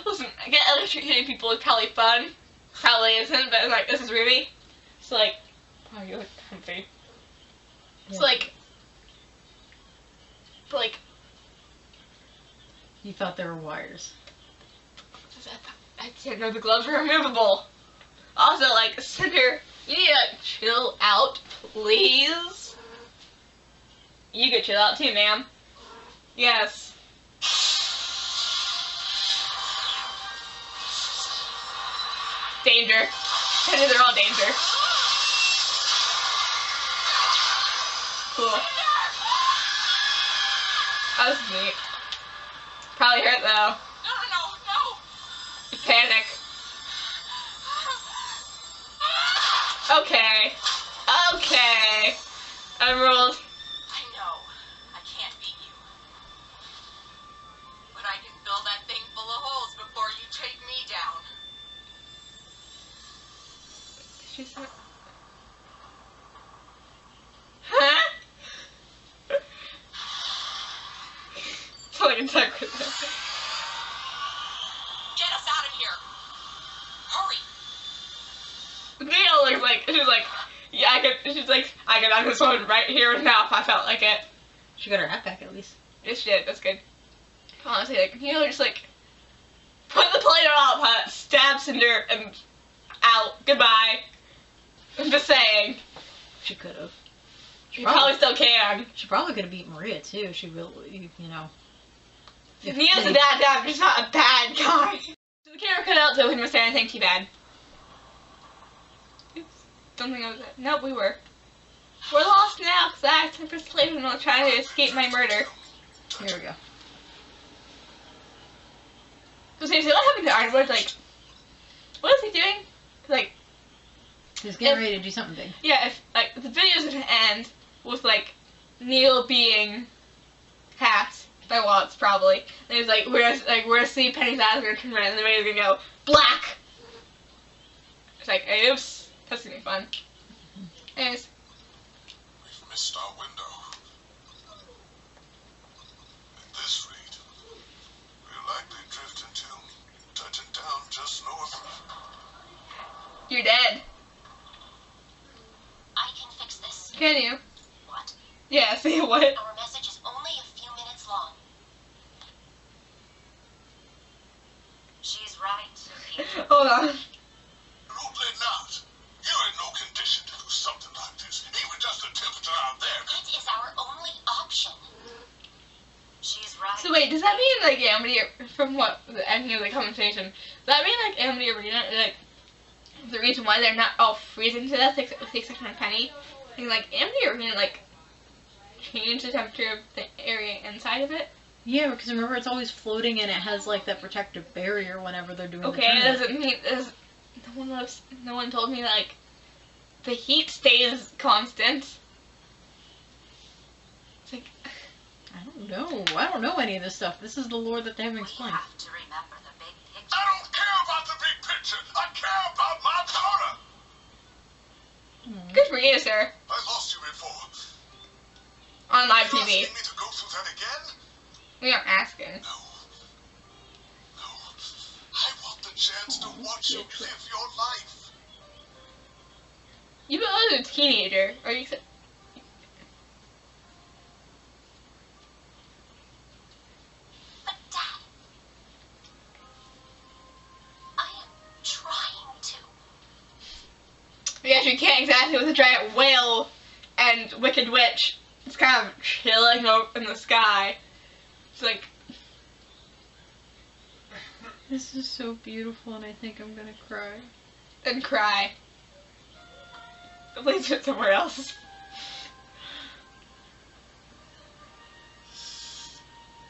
Listen, I get electrocuting people is probably fun. Probably isn't, but like, this is RWBY. It's like, oh, you look comfy. It's Yeah. like, You thought they were wires. I didn't know the gloves were removable. Also, like, Cinder, you need to chill out, please. You could chill out too, ma'am. Yes. Danger. They're all danger. Cool. That was neat. Probably hurt though. No. Panic. Okay. Okay. Emerald. I know. I can't beat you. But I can fill that thing full of holes before you take me down. She's not. Huh? totally stuck with it. Get us out of here. Hurry. Neil looks like, she's like, yeah, I could knock this one right here and now if I felt like it. She got her hat back at least. Yes, she did. That's good. Honestly, like, Neil just like, put the plate on pot, stab Cinder, and out. Goodbye. I'm just saying. She could have. She probably still can. She probably could have beat Maria too. She really, you know. Neil's a bad guy, but he's not a bad guy. So the camera cut out so we didn't say anything too bad. Oops. Don't think I was that. Nope, we were. We're lost now because I acted for slave and while trying to escape my murder. Here we go. So seriously, what happened to Arnold? Like, what is he doing? Like, He's getting ready to do something big. yeah, if like the video's gonna end with like Neil being hacked by Watts probably, and he's like, where's see Penny's eyes gonna turn red, and the video's gonna go black. It's like, oops, that's gonna be fun. Anyways, We've missed our window. At this rate, we'll likely drift until touching down just north. you're dead. I can fix this. Can you? What? Yeah. See what? Our message is only a few minutes long. She's right. Hold on. Absolutely not. You're in no condition to do something like this, even just the temperature out there. It is our only option. She's right. So wait, does that mean like Amity, from what the ending of the conversation, does that mean like Amity Arena, like the reason why they're not all freezing to death except for Penny, and like Amity Arena like change the temperature of the area inside of it? Yeah, because remember it's always floating and it has like that protective barrier whenever they're doing. Okay, it doesn't mean no one told me like the heat stays constant. It's like I don't know. I don't know any of this stuff. This is the lore that they haven't We explained. have to remember the big picture. I don't care about the big picture. I care about my daughter. good for you, sir. I lost you before. On live You TV, asking me to go through that again? we aren't asking. No. No. I want the chance to watch you live your life. You were a teenager, or you said. But Dad, I am trying to. Yes, you can't exactly with a giant whale and Wicked Witch. It's kind of chilling in the sky. It's like, This is so beautiful, and I think I'm gonna cry. and cry. Please put somewhere else.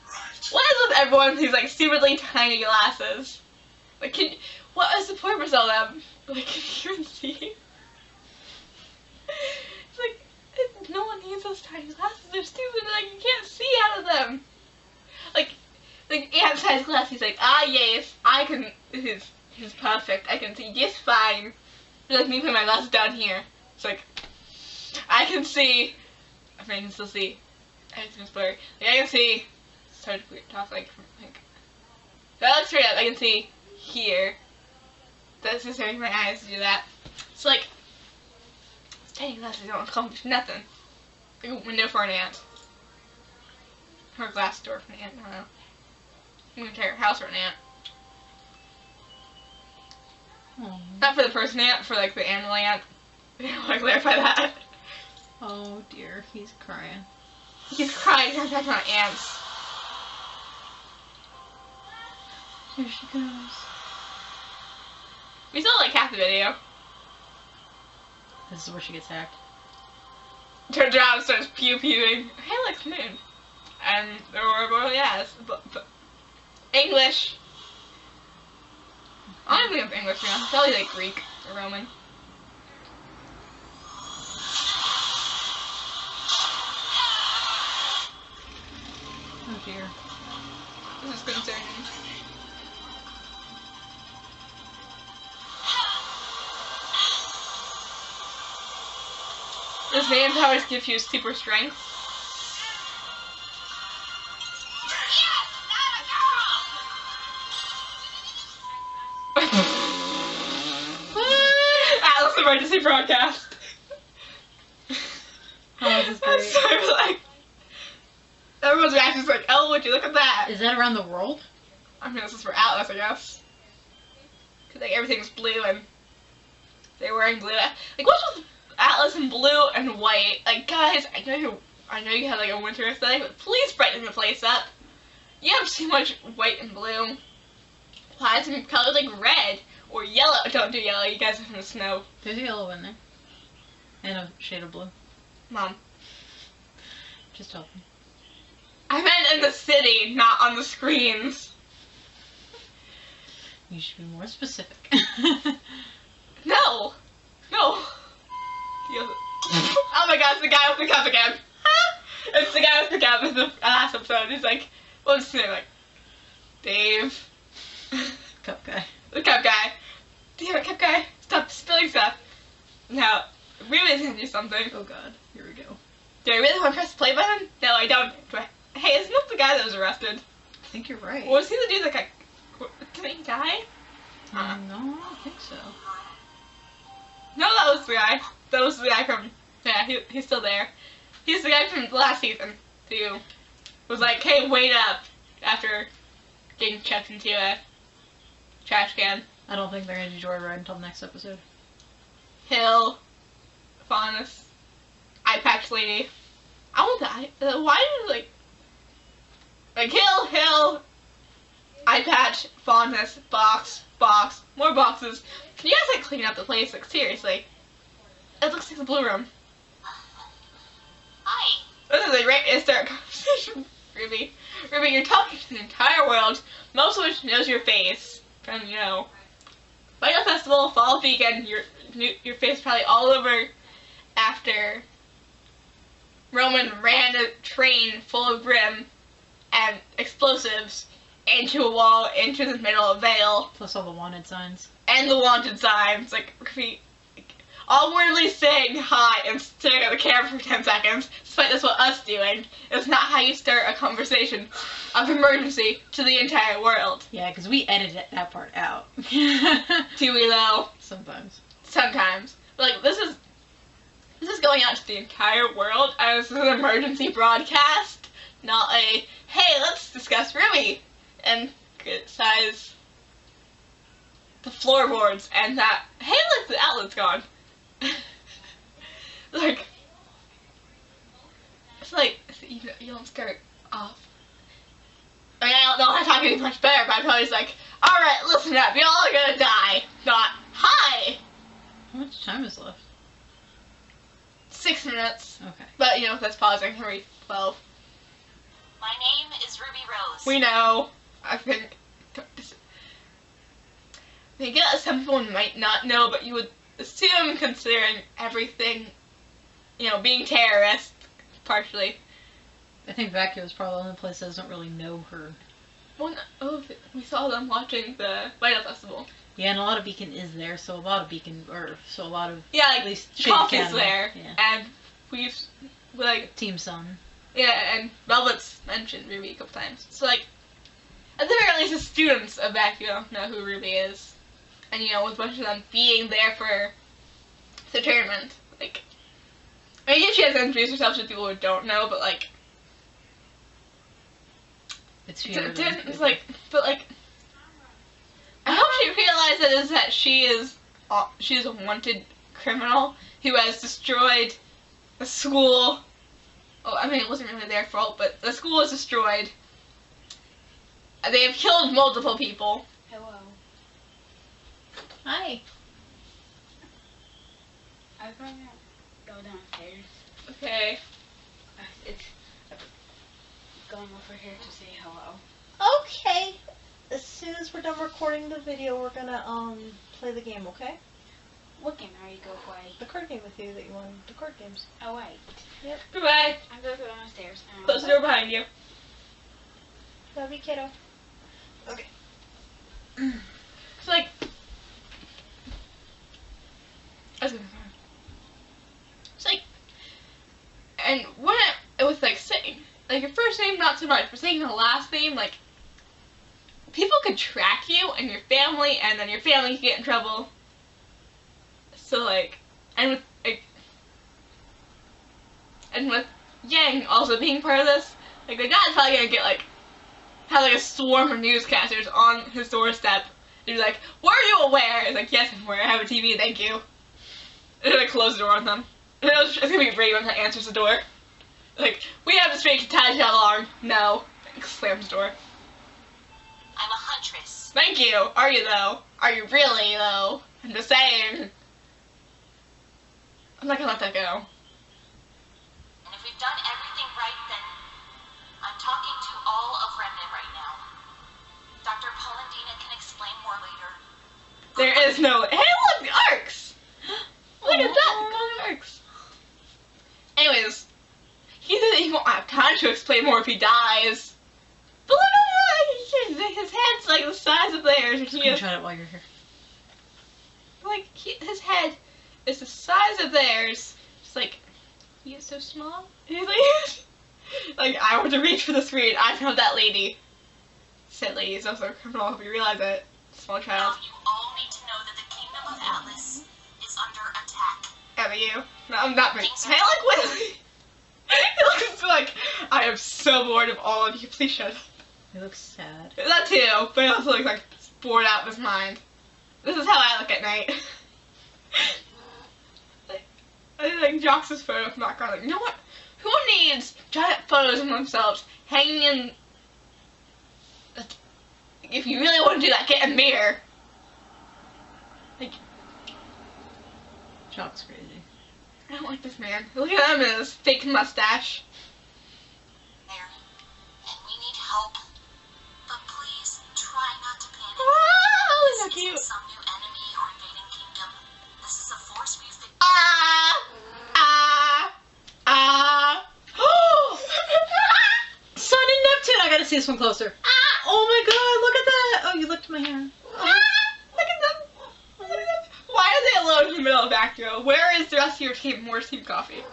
Right. What is with everyone with these like stupidly tiny glasses? Like, what is the purpose of them? Like, can you even see? It's like, no one needs those tiny glasses. They're stupid. Like, you can't see out of them. Like Aunt-sized glass. He's like, ah, yes, I can. This is perfect. I can see just fine. It's like me putting my glasses down here. It's like, I can see. I mean, I can still see. Everything's blurry. Like, I can see. It's hard to talk like. If I look straight up, I can see here. That's just hurting my eyes to do that. It's like, tiny glasses don't accomplish nothing. Like a window for an ant. Or a glass door for an ant, I don't know. An entire house for an ant. Not for the person ant, for like the animal ant. I want to clarify that. Oh dear, he's crying. He's crying because that's not ants. Here she goes. We still like half the video. This is where she gets hacked. Turns around and starts pew-pewing. Hey, Lex Moon. And there were both, yes. But English. I don't think it's English now. It's probably like Greek or Roman. Oh dear. This is concerning. Does man powers give you super strength? Yes! emergency broadcast. Oh, this is great. So I was like, everyone's reaction is like, oh, would you look at that? Is that around the world? I mean, this is for Atlas, I guess. Cause like everything's blue and they're wearing blue. Like, what's with Atlas and blue and white? Like, guys, I know you have like a winter aesthetic, but please brighten the place up. You have too much white and blue. Apply some colors like red or yellow. Don't do yellow. You guys are from the snow. There's a yellow in there. And a shade of blue. Mom. Just helping. I meant in the city, not on the screens. You should be more specific. No. No. Oh my god, it's the guy with the cup again. It's the guy with the cup in the last episode. He's like, what's his name? Like, Dave. Cup guy. The cup guy. Damn it, cup guy. Stop spilling stuff. Now, Ruby's gonna do something. Oh god, here we go. Do I really want to press the play button? No, I don't. Hey, isn't that the guy that was arrested? I think you're right. Was he the dude that got... Did he die? No, I don't think so. No, that was the guy. That was the guy from... Yeah, he's still there. He's the guy from the last season who was like, hey, wait up, after getting chucked into a trash can. I don't think they're going to do Joyride until the next episode. Hill, Faunus, Eye Patch Lady. I want that. Why did like Hill, Eye Patch, Faunus, box, more boxes. Can you guys like clean up the place? Like seriously, it looks like the blue room. Hi. This is a great start conversation, Ruby. Ruby, you're talking to the entire world, most of which knows your face from Final Festival, Fall Weekend. Your face is probably all over after Roman ran a train full of Grim and explosives into a wall, into the middle of Vale. Plus all the wanted signs. And the wanted signs. Like, awkwardly saying hi and staring at the camera for 10 seconds, despite that's what us doing. It's not how you start a conversation of emergency to the entire world. Yeah, because we edited that part out. Do we though? Sometimes. Sometimes. But, like, this is going out to the entire world, and this is an emergency broadcast, not a, hey, let's discuss RWBY, and criticize the floorboards, and that, hey, look, the outlet's gone. Like, it's like, you don't scare it off. I mean, I don't know how to talk any much better, but I'm probably just like, alright, listen up, y'all are gonna die. Not, hi! How much time is left? 6 minutes. Okay. But, that's pausing. Hurry, 12. My name is Ruby Rose. We know. I think some people might not know, but you would assume, considering everything, being terrorist, partially. I think Vacuum is probably the only place that doesn't really know her. Well, we saw them watching the Vital Festival. Yeah, and a lot of Beacon is there, so a lot of Yeah, like, at least Shade Coffee's Academy. there, Yeah. and we like, Team Sun. yeah, and Velvet's mentioned RWBY a couple times. So, like, at the very least, the students of Vacuum know who RWBY is. And, with a bunch of them being there for the tournament. Like, I mean, if she has to introduce herself to people who don't know, but, like, It's like, but, like, I hope she realizes that she's a wanted criminal who has destroyed the school. Oh, I mean, it wasn't really their fault, but the school was destroyed. They have killed multiple people. Hello. Hi. I'm gonna go downstairs. Okay. It's going over here to say hello. Okay. As soon as we're done recording the video, we're gonna play the game, okay? What game are you going to play? The card game with you that you wanted. The card games. Oh wait. Goodbye. I'm gonna go downstairs now. Close the door behind you. Love you, kiddo. Okay. It's like, it's like, and when it was like saying, like, your first name not so much, but saying the last name, like, people could track you and your family, and then your family could get in trouble. So like, and with Yang also being part of this, like the guy's probably gonna get like have like a swarm of newscasters on his doorstep. And be like, "Were you aware?" He's like, "Yes, I'm aware. I have a TV. Thank you." And then like close the door on them. And it's gonna be Ray when that answers the door. Like, "We have to speak to Taj alarm." No. Like, slams the door. I'm a huntress. Thank you. Are you though? Are you really though? I'm just saying. I'm not gonna let that go. And if we've done everything right, then I'm talking to all of Remnant right now. Dr. Polendina can explain more later. There is no. Hey, look, the arcs. Look at that. The arcs. Anyways, he said that he won't have time to explain more if he dies. But look at that. His head's like the size of theirs. Screenshot it while you're here. Like his head is the size of theirs. It's like he is so small. He's like I want to reach for the screen. I found that lady. Said lady is also a criminal. If you realize it, small child. Now you all need to know that the Kingdom of Atlas is under attack. Have you? No, I'm not. Hey, look, Wesley. He looks like I am so bored of all of you. Please shut up. He looks sad. That too, but he also looks like bored out of his mind. This is how I look at night. like Jox's photo from background. Like, you know what? Who needs giant photos of themselves hanging in? If you really want to do that, get a mirror. Like, Jock's crazy. I don't like this man. Look at him and his fake mustache. There. And we need help. But please, try not to panic. Oh, so This cute. isn't some new enemy or invading kingdom. This is a force we've been... Sun and Neptune! I gotta see this one closer. Oh my god, look at that! Oh, you licked my hair. Look at them! Look at them! Why are they alone in the middle of back row? Where is the rest of your team? Where's Team Coffee?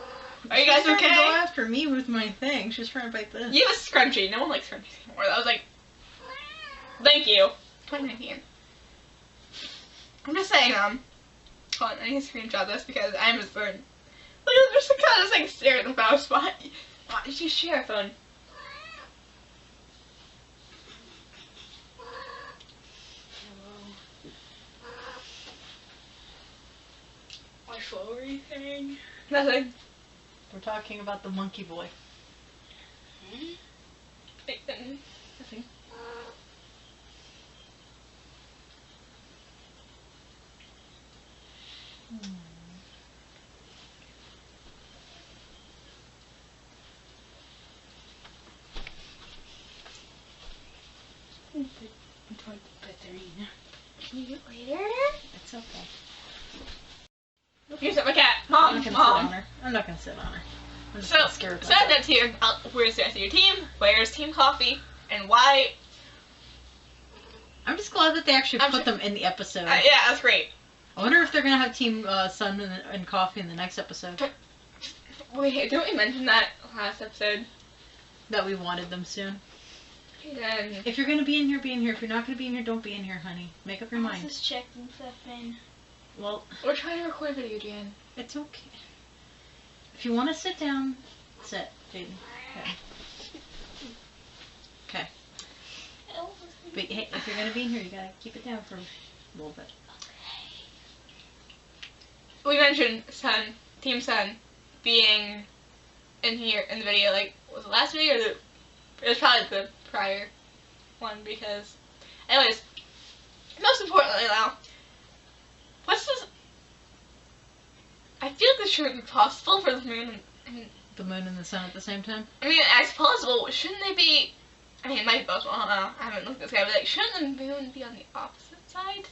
Are you guys She's trying okay? to go after me with my thing. She's trying to bite this. You have a scrunchie. No one likes scrunchies anymore. That was like, thank you. 2019. I'm just saying, hold on, I need to screenshot this because I'm just burned. Look at them just kind of like staring at the mouse spot. Why did you share a phone? What were you saying? Nothing. We're talking about the monkey boy. Nothing. Can you do it later? It's okay. Here's my cat. I'm Mom, not gonna sit mom. on her. I'm not gonna sit on her. I'm just So, gonna scare her. send that to your, where's the rest of your team? Where's Team Coffee? And why? I'm just glad that they actually I'm put sure- them in the episode. Yeah, that's great. I wonder if they're gonna have Team Sun and Coffee in the next episode. Wait, didn't we mention that last episode? That we wanted them soon. Then, If you're gonna be in here, be in here. If you're not gonna be in here, don't be in here, honey. Make up your I was mind. just checking stuff in. Well, we're trying to record a video, Jan. it's okay. If you want to sit down, sit, Jaden. Okay. Okay. But hey, if you're gonna be in here, you gotta keep it down for a little bit. We mentioned Team Sun, being in here in the video. Like, was it last video or it was probably the prior one because, anyways, most importantly now, what's this? I feel like this shouldn't be possible for the moon and The moon and the sun at the same time. I mean, as possible, shouldn't they be? I mean, it might be possible. I don't know. I haven't looked at this guy, but like, shouldn't the moon be on the opposite side?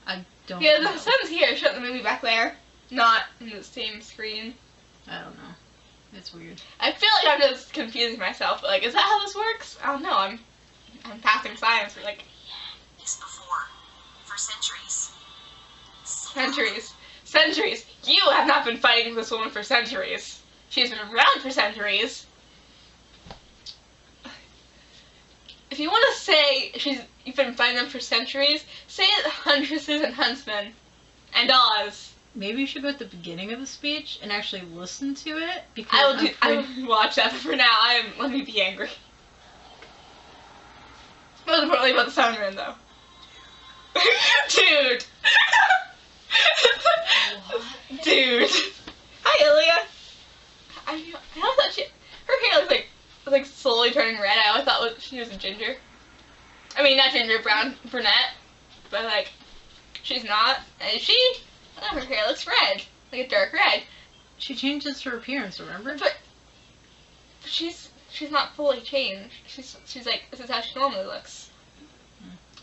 I don't. Yeah, know. the sun's here. Shouldn't the moon be back there? Not in the same screen. I don't know. It's weird. I feel like I'm just confusing myself. But like, is that how this works? I don't know. I'm passing science for like This before. For centuries. centuries. Centuries. You have not been fighting with this woman for centuries. She's been around for centuries. If you want to say you've been fighting them for centuries, say it huntresses and huntsmen. and Oz. Maybe you should go at the beginning of the speech and actually listen to it, because I will watch that, but for now, let me be angry. Most importantly about the Soundman, though. Dude! Dude! Hi, Ilya! I thought her hair was like slowly turning red. I always thought she was a ginger. I mean, not ginger, brunette. But, like, she's not. Is she? Oh, her hair looks red. Like a dark red. she changes her appearance, remember? But she's not fully changed. She's like, this is how she normally looks.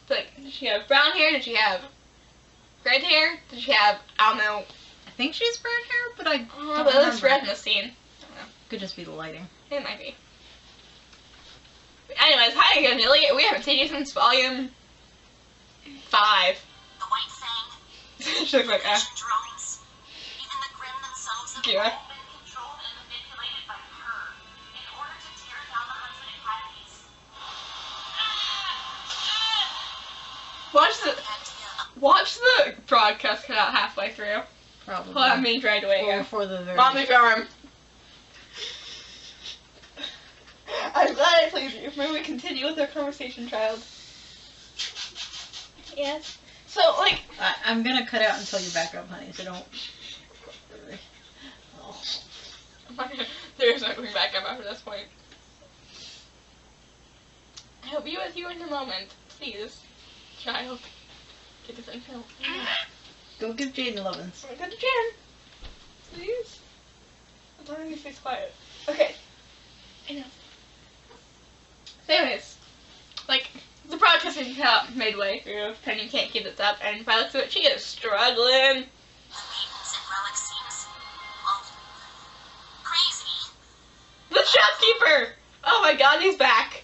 Like, did she have brown hair? Did she have red hair? Did she have, I don't know. I think she's brown hair, but I don't But it looks remember. red in the scene. I don't know. Could just be the lighting. It might be. Anyways, hi again, Ilya. We haven't seen you since volume 5. The White Fang, She looks like, Nation drones, even the Grim themselves have Yeah. all been controlled and manipulated by her in order to tear down the 100 academies. Watch the broadcast cut out halfway through. Probably. Hold on, me dragged away Or again. before the very Mommy farm. I'm glad I played you. Maybe we continue with our conversation, child. Yes. So, like, I'm gonna cut out until you back up, honey, so don't... Oh. there's no going back up after this point. I'll be with you in a moment. Please, child. Get this info. Go give Jaden lovin's. Go to Jan. Please. As long as he stays quiet. Okay. I know. So anyways, like, the broadcast is midway through. Penny can't keep this up, and by the looks of it, she is struggling. The Maidens and Relic seems, well, crazy. The shopkeeper! Oh my god, he's back.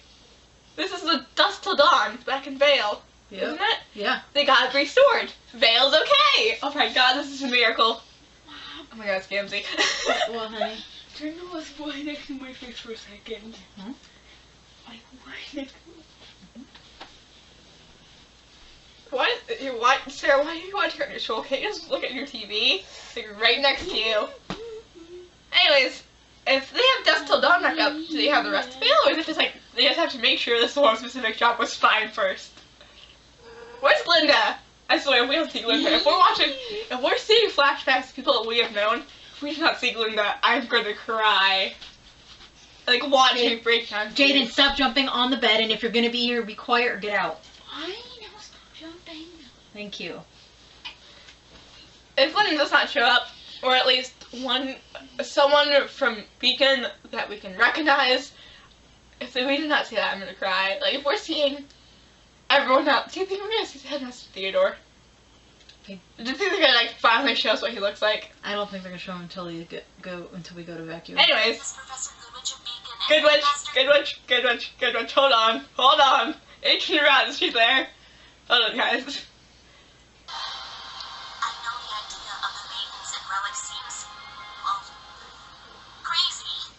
This is the Dusk Till Dawn, back in Vale. Yep. Isn't it? Yeah. They got it restored. Vale's okay. Oh my god, this is a miracle. Oh my god, Scamsy. Well, honey. Turn the light next to my face for a second. Huh? Why, Sarah, why do you want to turn your shoulder? Can't you just look at your TV? Like, right next to you. Anyways, if they have Dusk Till Dawn back up, do they have the rest of Vale, or is it just like, they just have to make sure this one specific shop was fine first? Where's Linda? I swear, if we don't see Linda, if we're seeing flashbacks to people that we have known, if we do not see Linda, I'm gonna cry. Like, watching it break down. Jaden, stop jumping on the bed, and if you're gonna be here, be quiet or get out. Fine, I'll stop jumping. Thank you. If Linda does not show up, or at least someone from Beacon that we can recognize, if we do not see that, I'm gonna cry. Like, if we're seeing everyone else, do you think we're gonna see Headmaster Theodore? Do you think they're gonna, like, finally show us what he looks like? I don't think they're gonna show him until we go to vacuum. Anyways, This Professor Goodwitch of Beacon and good witch, Master- good witch. Hold on. Ancient Rat, she's there. Hold on, guys. I know the idea of the Maidens and Relic seems, well, crazy.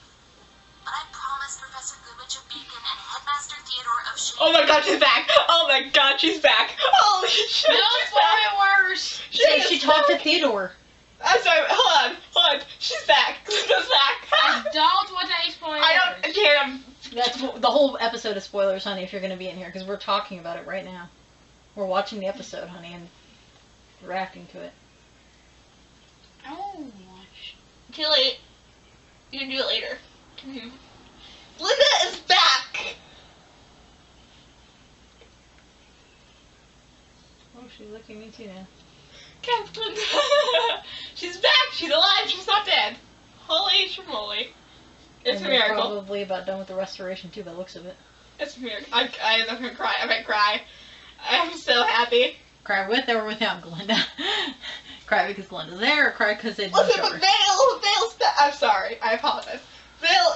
But I promised Professor Goodwitch of Beacon and Headmaster Theodore of Shade. Oh my god, she's back! Oh my god, she's back! Holy shit! No, she's it's far back. worse. She talked to Theodore. I'm sorry, hold on. She's back. Linda's back. I don't want any spoilers. I don't care. That's the whole episode of spoilers, honey, if you're gonna be in here, because we're talking about it right now. We're watching the episode, honey, and reacting to it. I won't watch. Too late. You can do it later. Linda is back! Oh, she's looking at me too now. Captain. She's back! She's alive! She's not dead! Holy schmoly. It's And a we're miracle. probably about done with the restoration too, by the looks of it. It's a miracle. I'm gonna cry. I might cry. I'm so happy. Cry with or without Glenda. Cry because Glenda's there, or cry because they didn't Listen, show but her. Vale's back. I'm sorry. I apologize. Vale,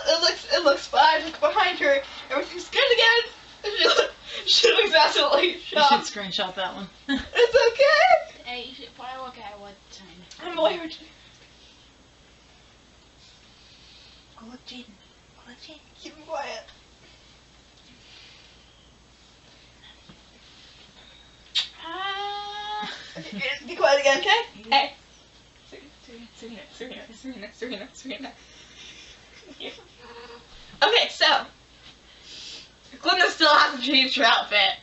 it looks fine. Look behind her. Everything's good again. She looks absolutely You should shocked. screenshot that one. It's okay. Hey, you should probably look at what time. I'm away with you. Go look, Jaden. Go look, Jaden. Keep me quiet. Okay, be quiet. it again, okay? Hey. Serena. Okay, so Glinda still hasn't changed her outfit.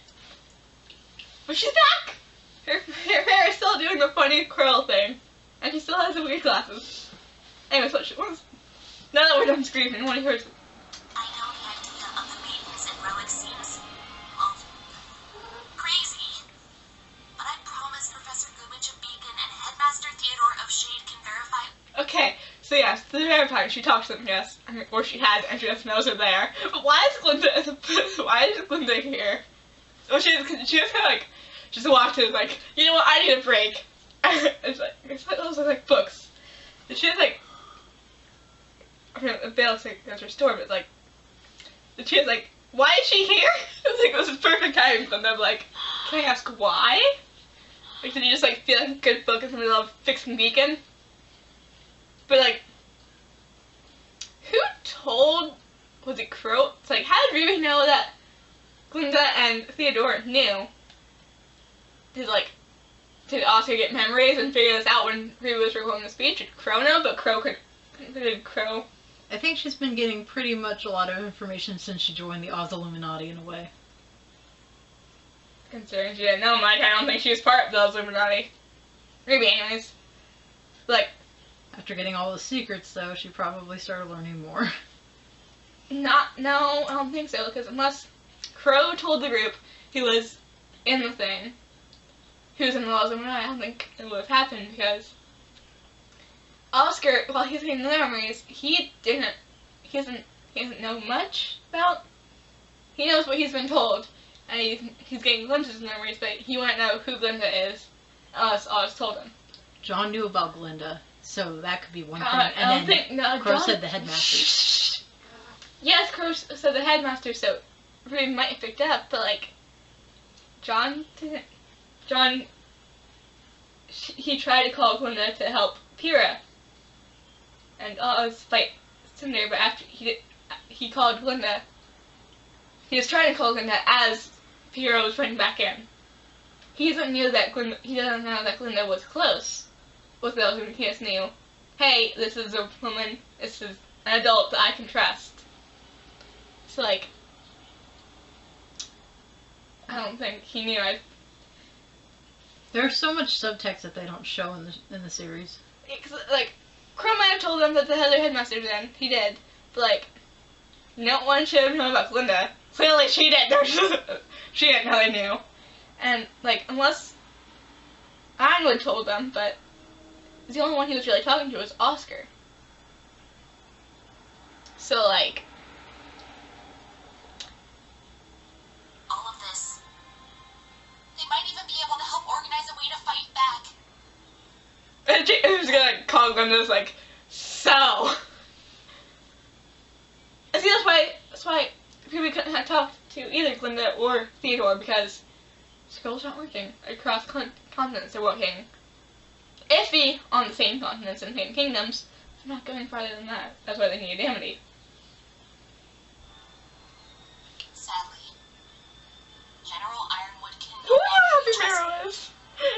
But she's back! Her hair is still doing the funny curl thing. And she still has the weird glasses. Anyways, what she wants. Now that we're done screaming, I want to hear it. I know the idea of the maidens and relics seems, well, crazy. But I promise Professor Goodwitch of Beacon and Headmaster Theodore of Shade can verify. Okay, so yes, the vampire, she talks to them, yes. I mean, or she has, and she just knows they're there. But why is Glinda here? Well, she just kind of like, just walked in, like, you know what, I need a break. It's like those are like books. And she has like, I mean, a veil's like, that's her store, but like, and she was like, why is she here? It was like, this is perfect timing. And I'm like, can I ask why? Like, did you just like feel like a good book in the middle of fixing Beacon? But like, who told, was it Crow? It's like, how did RWBY know that Glinda and Theodore knew? Did Oscar get memories and figure this out when RWBY was recording the speech? Did Crow know? But did Crow? I think she's been getting pretty much a lot of information since she joined the Oz Illuminati in a way. Considering she didn't know much, I don't think she was part of the Oz Illuminati. RWBY anyways. Like, After getting all the secrets, though, she probably started learning more. no, I don't think so, because unless Crow told the group he was in the thing, he was in the Oz Illuminati, I don't think it would have happened, because Oscar, while he's getting the memories, he doesn't know much about. He knows what he's been told, and he's getting glimpses of memories, but he wouldn't know who Glinda is unless Oz told him. John knew about Glinda, so that could be one thing. I don't think Crow John said the headmaster. Yes, Crow said the headmaster, so RWBY might have picked up, but like, John didn't. He tried to call Glinda to help Pyrrha and Oz fight Cinder, but after he called Glinda, he was trying to call Glinda as Pyrrha was running back in. He doesn't know that Glinda was close with those, and he just knew, hey, this is a woman, this is an adult that I can trust. So like, I don't think he knew. There's so much subtext that they don't show in the series. Like, Crow might have told them that the other headmaster's in. He did. But like, no one should have known about Glinda. Clearly she did. She didn't know they knew. And like, unless Ironwood told them, but the only one he was really talking to was Oscar. So like, All of this. They might even be able to help organize a way to fight back. and she was gonna call Glinda like, so. And see, that's why we couldn't have talked to either Glinda or Theodore, because scrolls aren't working across continents. They're working iffy on the same continents and same kingdoms. They're not going farther than that. That's why they need Amnity. Sadly, General Ironwood can Who do you know Happy Marrow is?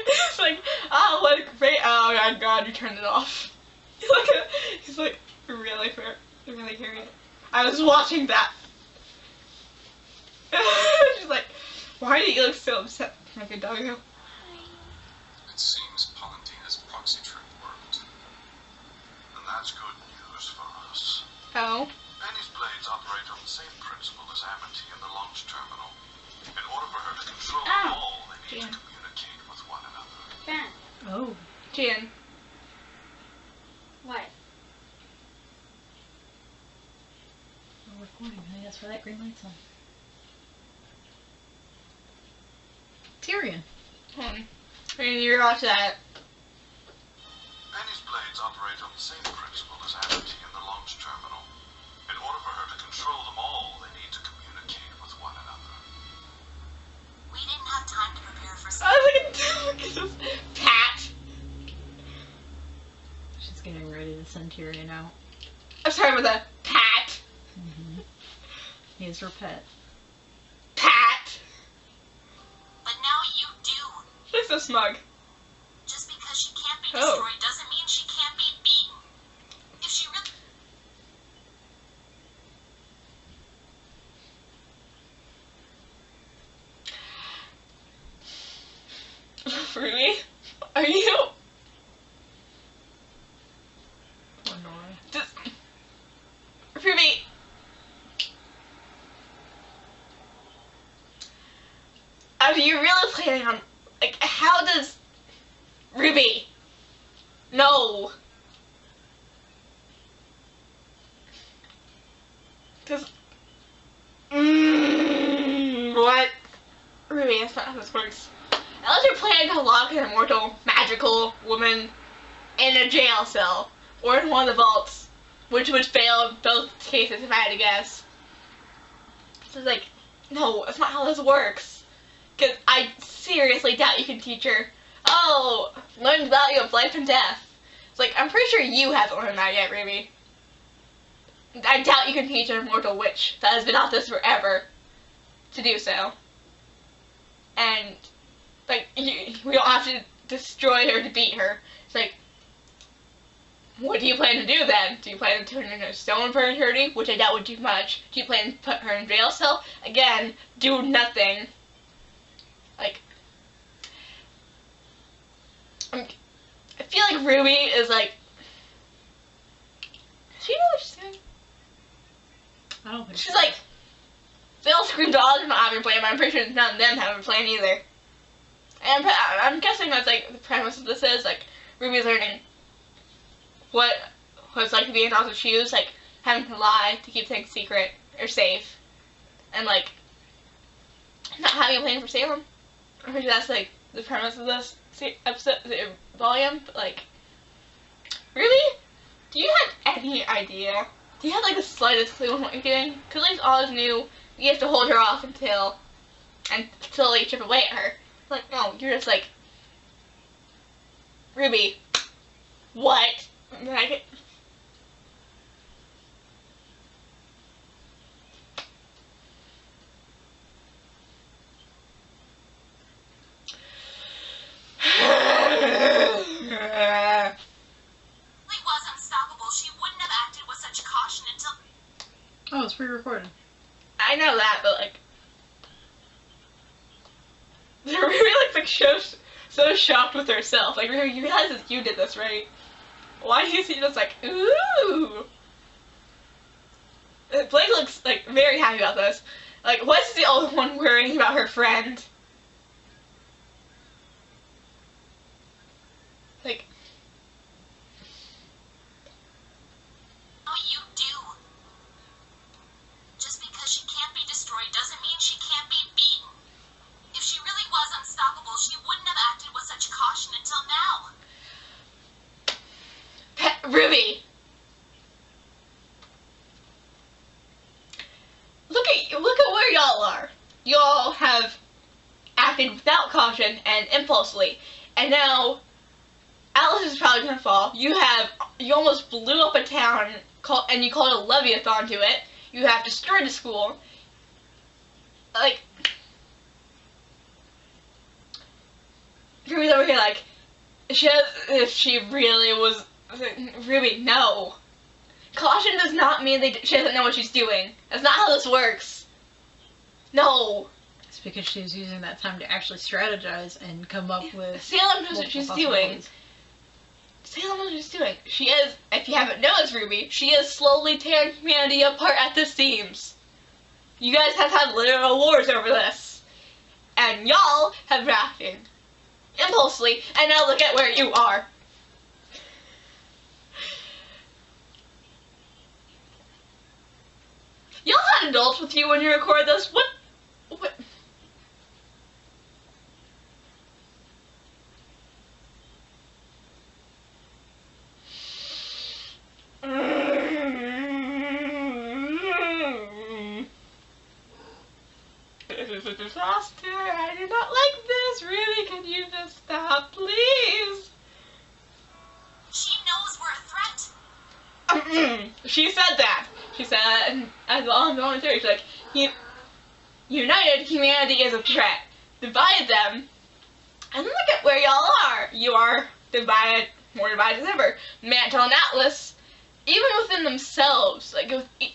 It's like, oh, what a great, oh my god, you turned it off. He's like, really fair, really curious. I was watching that. She's like, why do you look so upset? Like a doggo. It seems Palantina's proxy trick worked. And that's good news for us. Oh. Penny's blades operate on the same principle as Amnity in the launch terminal. In order for her to control them all, they need to communicate with one another. Ben, Oh. Jan. what? We're recording, honey. That's why that green light's on. Tyrion. I mean, you're off to that. Penny's blades operate on the same principle as Amnity in the launch terminal. In order for her to control them all, they need to communicate with one another. We didn't have time to prepare for I was like, Pat. She's getting ready to send Tyrion out. I'm sorry about that. Pat. Mm-hmm. He is her pet. Pat. But now you do. She's so smug. Just because destroyed doesn't mean she can't be beaten. If she really... RWBY, are you... Poor Nora. Just... RWBY... Are you really planning on... Like, how does... RWBY... No. Because... what? RWBY, that's not how this works. Unless you're planning to lock an immortal, magical woman in a jail cell, or in one of the vaults, which would fail in both cases if I had to guess. So it's like, no, that's not how this works. Because I seriously doubt you can teach her, oh, learn the value of life and death. It's like, I'm pretty sure you haven't learned that yet, RWBY. I doubt you can teach an immortal witch that has been off this forever to do so. And, like, we don't have to destroy her to beat her. It's like, what do you plan to do then? Do you plan to turn her into a stone for eternity? Which I doubt would do much. Do you plan to put her in jail cell? Again, do nothing. Like, I feel like RWBY is like, does she know what she's doing? I don't think She's so. like, they all screamed all not having a plan, but I'm pretty sure none of them have a plan either. And I'm guessing that's like the premise of this is like RWBY's learning what it's like to be in Elsa's shoes, like having to lie to keep things secret or safe, and like not having a plan for Salem. I'm pretty sure that's like the premise of this episode, volume. But like, really, do you have any idea? Do you have like the slightest clue on what you're doing? Because at least Oz knew you have to hold her off until you chip away at her. Like, no, you're just like, RWBY, what? Like, was unstoppable, she wouldn't have acted with such caution until... Oh, it's pre-recorded. I know that, but like, RWBY like so shocked with herself. Like, RWBY, you realize that you did this, right? Why do you see this like, ooh? Blake looks like very happy about this. Like, Wes is the only one worrying about her friend. Like, Oh, you do. Just because she can't be destroyed doesn't mean she can't be beaten. If she really was unstoppable, she wouldn't have acted with such caution until now. RWBY, look at where y'all are. Y'all have acted without caution and impulsively, and now Alice is probably gonna fall. You almost blew up a town, and you called a Leviathan to it. You have destroyed the school. Like, RWBY's over here like, if she really was, RWBY, no. Caution does not mean she doesn't know what she's doing. That's not how this works. No. It's because she's using that time to actually strategize and come up with... Salem knows what she's doing. possibilities. Salem knows what she's doing. She is, if you haven't noticed, RWBY, she is slowly tearing humanity apart at the seams. You guys have had literal wars over this. And y'all have been acting impulsively, and now look at where you are. Y'all had adults with you when you record this. What? This is a disaster. I do not like this. Really, can you just stop, please? She knows we're a threat. She said that. She said, as long as she's like, united humanity is a threat. Divide them, and look at where y'all are. You are divided more divided than ever. Mantle and Atlas, even within themselves, like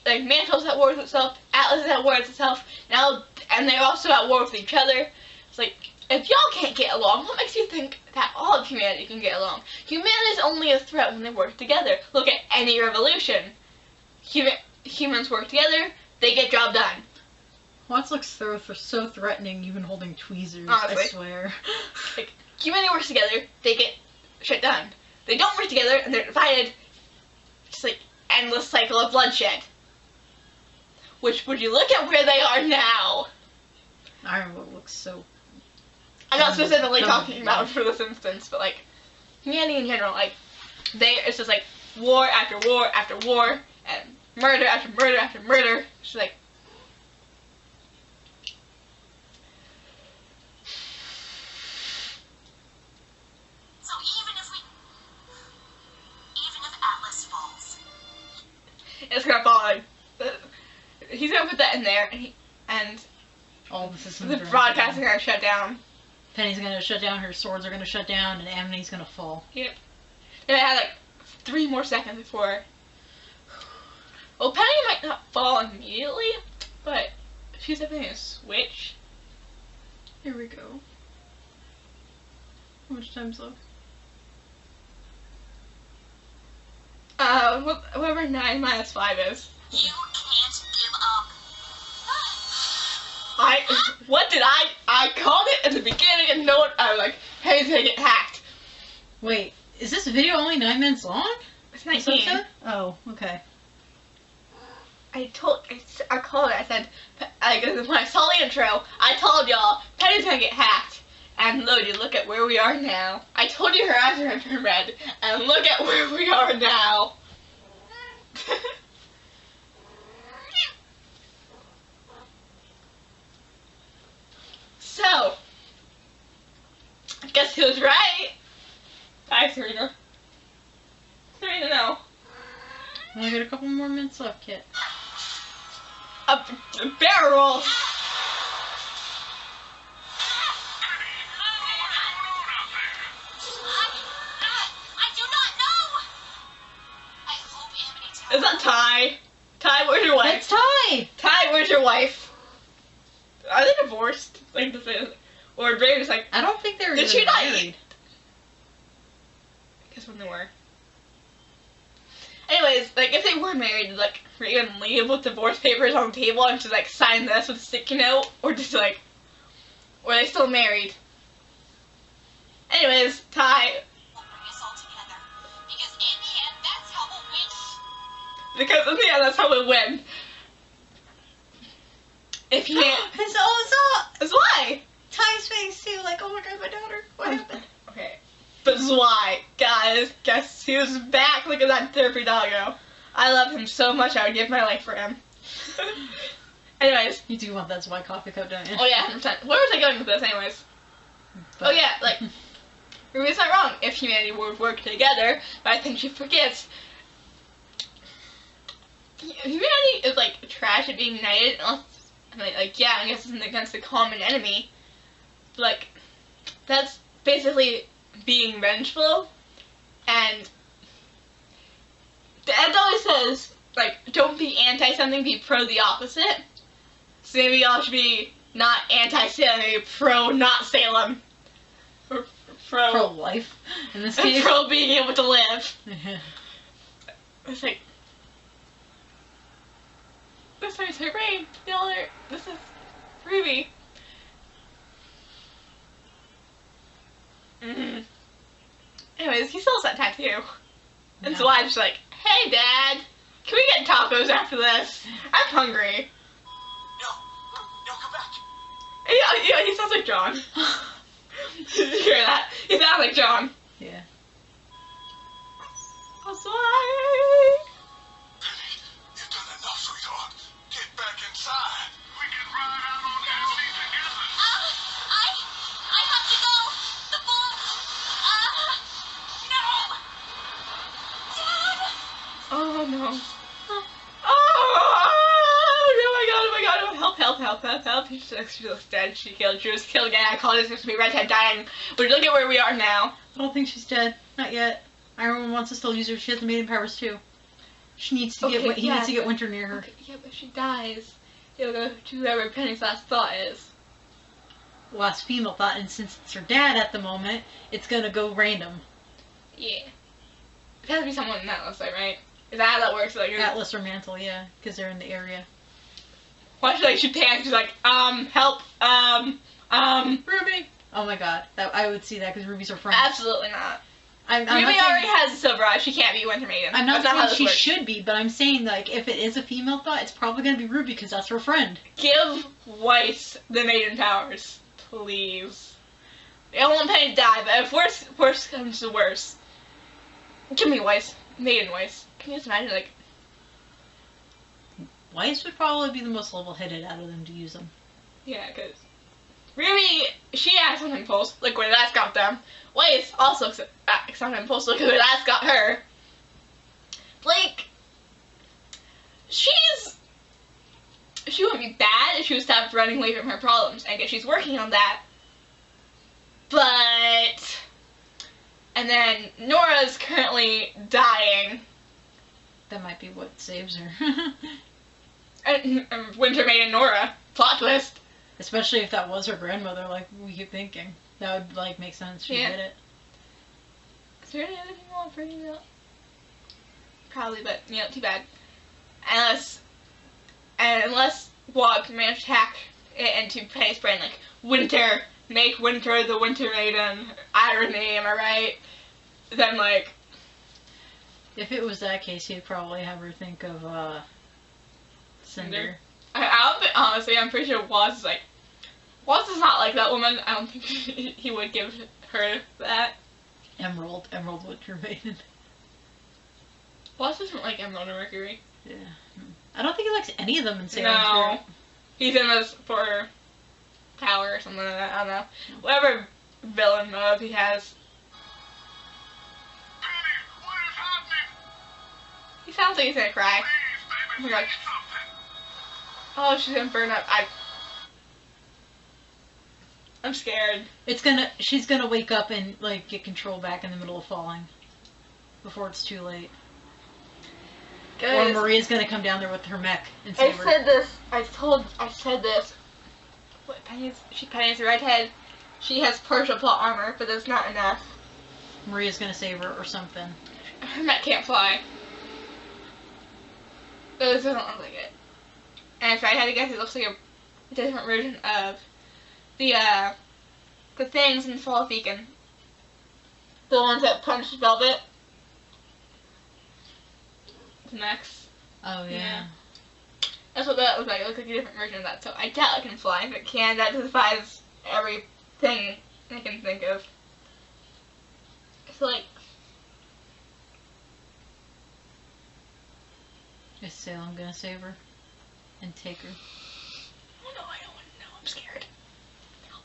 Mantle's at war with itself, Atlas is at war with itself, now, and they're also at war with each other. It's like, if y'all can't get along, what makes you think that all of humanity can get along? Humanity is only a threat when they work together. Look at any revolution. Humans work together, they get job done. Watts looks so threatening, even holding tweezers, Honestly. I swear. Like, humanity works together, they get shit done. They don't work together, and they're divided. Just like, endless cycle of bloodshed. Which, would you look at where they are now? Ironwood looks so... I'm not specifically Dumb. talking about for this instance, but like, humanity in general, like, it's just like, war after war after war, and murder after murder after murder. It's just like, So even if Atlas falls, it's gonna fall. Like, he's gonna put that in there, and All the systems the are broadcasting are shut down. Penny's gonna shut down, her swords are gonna shut down, and Amnity's gonna fall. Yep. And I had like 3 more seconds before. Well, Penny might not fall immediately, but she's having a switch. Here we go. How much time's left? Whatever 9 minus 5 is. you can't give up. I called it at the beginning and no one, I was like, Penny's gonna get hacked. Wait, is this video only 9 minutes long? It's This 19. episode? Oh, okay. I called it, I said, when I saw the intro, I told y'all, Penny's gonna get hacked. And Lodi, look at where we are now. I told you her eyes are gonna turn red, and look at where we are now. So, I guess he was right. Bye, Serena. Serena, no. Only got a couple more minutes left, Kit. A barrel. I do not know. I hope Amity tells Is that Ty? Ty, where's your wife? It's Ty! Ty, where's your wife? Are they divorced? Like, or they're just like, I don't think they were Did even she not married. eat? I guess when they were. Anyways, like, if they were married, like, were you gonna leave with divorce papers on the table and just, like, sign this with a sticky note? Or just, like, or are they still married? Anyways, Ty, will bring us all together. Because in the end, that's how we'll win. because in the end, that's how we win. If you can't, It's all that's why. Ty's face too, like, oh my god, my daughter. What happened? Okay. But that's why, guys. Guess he was back. Look at that derpy doggo. I love him so much. I would give my life for him. Anyways. You do want that Why coffee cup, don't you? Oh yeah, 100%. Where was I going with this, anyways? But- Oh yeah, like, Ruby's not wrong. If humanity would work together, but I think she forgets. Humanity is like trash at being united. Unless, I mean, like, yeah, I guess it's against the common enemy. But, like, that's basically being vengeful, and the Ed always says, like, don't be anti-something, be pro the opposite. So maybe y'all should be not anti-Salem, maybe pro not Salem. Or pro Pro-life, in this case. pro being able to live. It's like, this is her brain. Y'all are, this is Ruby. Anyways, he still has that tattoo. And so I'm just like, hey Dad, can we get tacos after this? I'm hungry. No, come back. Yeah, he sounds like John. Did you hear that? He sounds like John. Yeah. That's why. Penny, you've done enough, sweetheart. Get back inside. We can ride out on Amity together. I have to go. The bomb. No. Dad. Oh no. Oh my god, help. She looks dead. She was killed again. I call this to be redhead dying. But look at where we are now. I don't think she's dead. Not yet. Iron Man wants to still use her. She has the maiden powers too. She needs to get. He needs to get Winter near her. Okay, yeah, but if she dies, it'll go to whoever Penny's last thought is. Last female thought, and since it's her dad at the moment, it's gonna go random. Yeah. It has to be someone in Atlas, though, right? Is that how that works? Like, Atlas or Mantle, yeah, because they're in the area. Why should she panic? She's like, help, Ruby. Oh my god, I would see that because Ruby's her friend. Absolutely not. I'm Ruby not saying, already has a silver eye. She can't be Winter Maiden. I'm not That's how saying this she works. should be, but I'm saying like if it is a female thought, it's probably gonna be Ruby because that's her friend. Give Weiss the maiden powers, please. I don't want Penny to die, but if worse comes to worse, give me Weiss, maiden Weiss. Can you just imagine, like, Weiss would probably be the most level-headed out of them to use them. yeah, because Ruby, she acts on impulse, like where that's got them. Weiss also acts on impulse, like where that's got her. Like, she wouldn't be bad if she would stop running away from her problems, and guess she's working on that. But, and then Nora's currently dying. That might be what saves her. And Winter Maiden Nora, plot twist. Especially if that was her grandmother, like we keep thinking. That would like make sense. She Yeah. did it. Is there any other thing I want for you? Probably, but too bad. Unless Wog can manage to hack it into Penny's brain, like Winter, make Winter the Winter Maiden. Irony, am I right? Then like, If it was that case, he'd probably have her think of Cinder. I don't think, honestly, I'm pretty sure Woz is like, Woz is not like that woman. I don't think he would give her that. Emerald Winter Maiden. Woz doesn't like Emerald or Mercury. Yeah. I don't think he likes any of them in Sailor No. Spirit. He's in this for power or something like that. I don't know. Whatever villain mode he has. Penny, what is happening? He sounds like he's gonna cry. Please, Oh baby, my say God. something. Oh, she's gonna burn up. I'm scared. She's gonna wake up and like get control back in the middle of falling. Before it's too late. Or Guys, Maria's gonna come down there with her mech and I save her. said this. I said this. What, Penny's redhead. She has partial plot armor, but that's not enough. Maria's gonna save her or something. Her mech can't fly. But this doesn't look like it. And if I had to guess, it looks like a different version of the things in Fall of Beacon. The ones that punched Velvet. The mechs. Oh yeah. That's what that looks like. It looks like a different version of that. So I doubt it can fly. If it can, that defies everything I can think of. It's like, Is Salem gonna save her? And take her? oh no, I don't want to know. I'm scared. Help.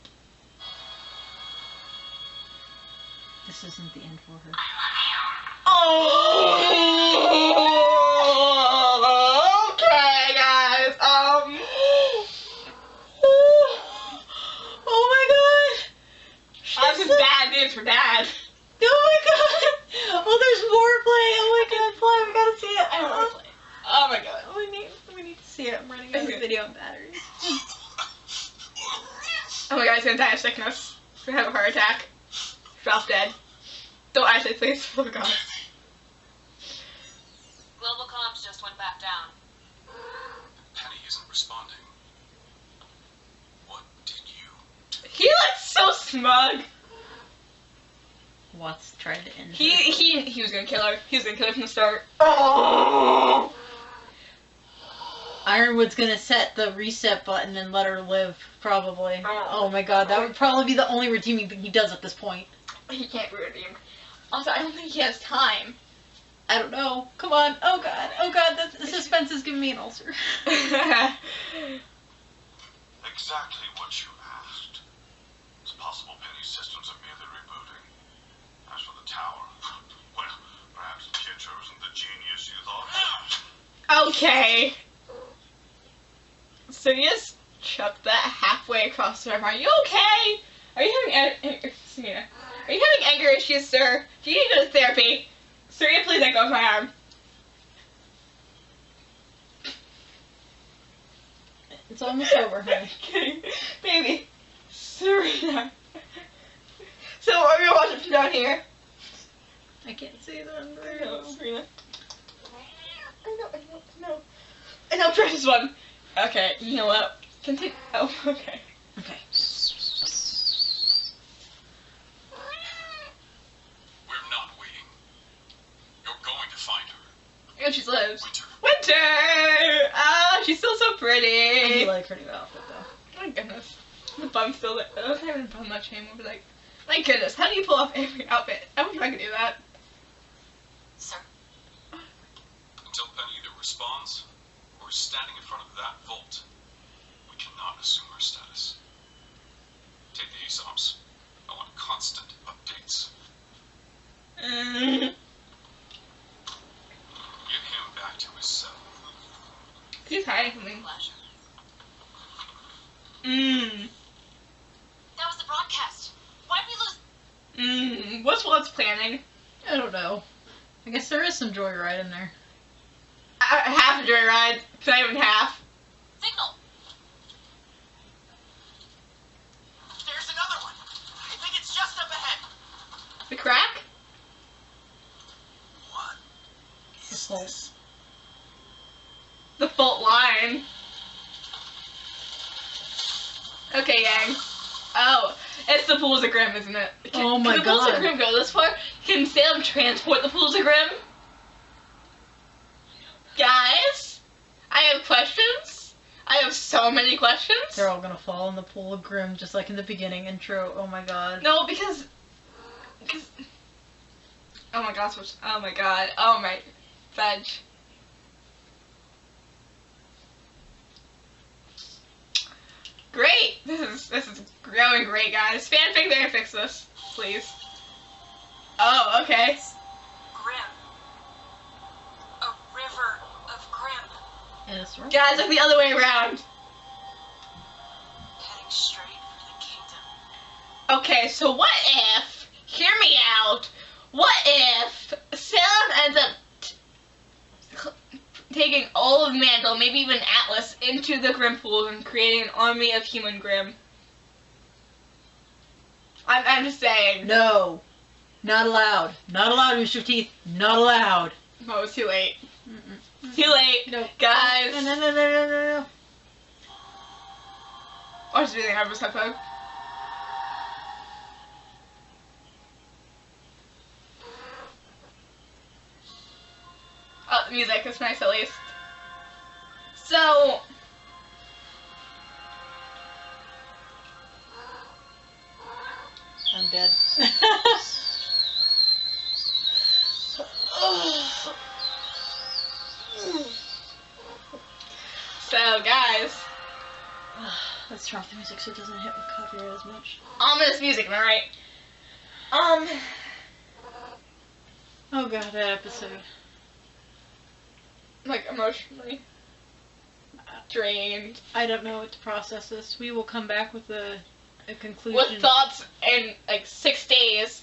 This isn't the end for her. Oh, okay, guys. Oh my god! That's just bad news for Dad. Oh my god! Oh, there's more play! Oh my god, play! We gotta see it! I don't want to play. Oh my god. We need to see it. I'm running out of video and batteries. Oh my god, he's gonna die of sickness. He's gonna have a heart attack. Drop dead. Don't actually, please. Oh god. Global comms just went back down. Penny isn't responding. What did you... He looks so smug. Watts tried to end her. He was gonna kill her. He was gonna kill her from the start. Oh. Ironwood's gonna set the reset button and let her live, probably. Oh my god, that would probably be the only redeeming thing he does at this point. He can't be redeemed. Also, I don't think he has time. I don't know. Come on. Oh god, the suspense is giving me an ulcer. Exactly what you asked. It's possible Penny's systems are merely rebooting. As for the tower, well, perhaps the kid isn't the genius you thought. Okay. So you just chucked that halfway across the room. Are you okay? Are you having Are you having anger issues, sir? Do you need to go to therapy? Serena, please let go of my arm. It's almost over, honey. Okay, baby. Serena. So we're gonna watch it from down here. I can't see them. I know, Serena. I know, precious one. Okay, you know what? Continue. Oh, okay. Okay. We're not waiting. You're going to find her. And she lives. Winter. Winter! Ah, she's still so I pretty. do like her new outfit though. My goodness. The bum's still there. I don't have a bum much anymore, but like, my goodness, how do you pull off every outfit? I wish I could do that. Sir, Until Penny either responds or is standing in front of that vault, we cannot assume her status. Take the Aesops. I want constant updates. Mm. Get him back to his cell. He's hiding something. pleasure. Mmm. That was the broadcast. Why'd we lose? What's Walt's planning? I don't know. I guess there is some joyride in there. Half a joyride. Not even half. Signal. There's another one. I think it's just up ahead. The crack? What The fault. The fault line. Okay, Yang. Oh, it's the Pools of Grimm, isn't it? Oh my Can the Pools God. of Grimm go this far? Can Salem transport the Pools of Grimm? Guys, I have questions. I have so many questions. They're all gonna fall in the pool of Grimm, just like in the beginning intro. Oh my god. No, because oh my gosh, oh my god, oh my veg. Great! This is going great, guys. Fanfic, there, fix this, please. Oh, okay. Grim. A river of Grim. And it's wrong. Guys, like the other way around. Heading straight for the kingdom. Okay, so what if, hear me out, what if Salem ends up taking all of Mandel, maybe even Atlas, into the Grimm pools and creating an army of human Grimm? I'm just saying. No. Not allowed. Not allowed, Mr. Teeth. Not allowed. Oh, it's too late. Mm-mm. Too late, No. guys. No. I was really nervous, I thought. Oh, the music is nice at least. So, I'm dead. so guys, Let's turn off the music so it doesn't hit with copyright as much. ominous music, am I right? Oh god, that episode. Like emotionally drained. I don't know what to process this. We will come back with a conclusion. With thoughts in like 6 days.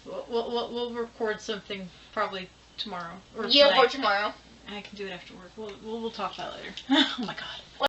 We'll record something probably tomorrow or Yeah, tonight. or tomorrow. I can do it after work. We'll talk about it later. Oh my god.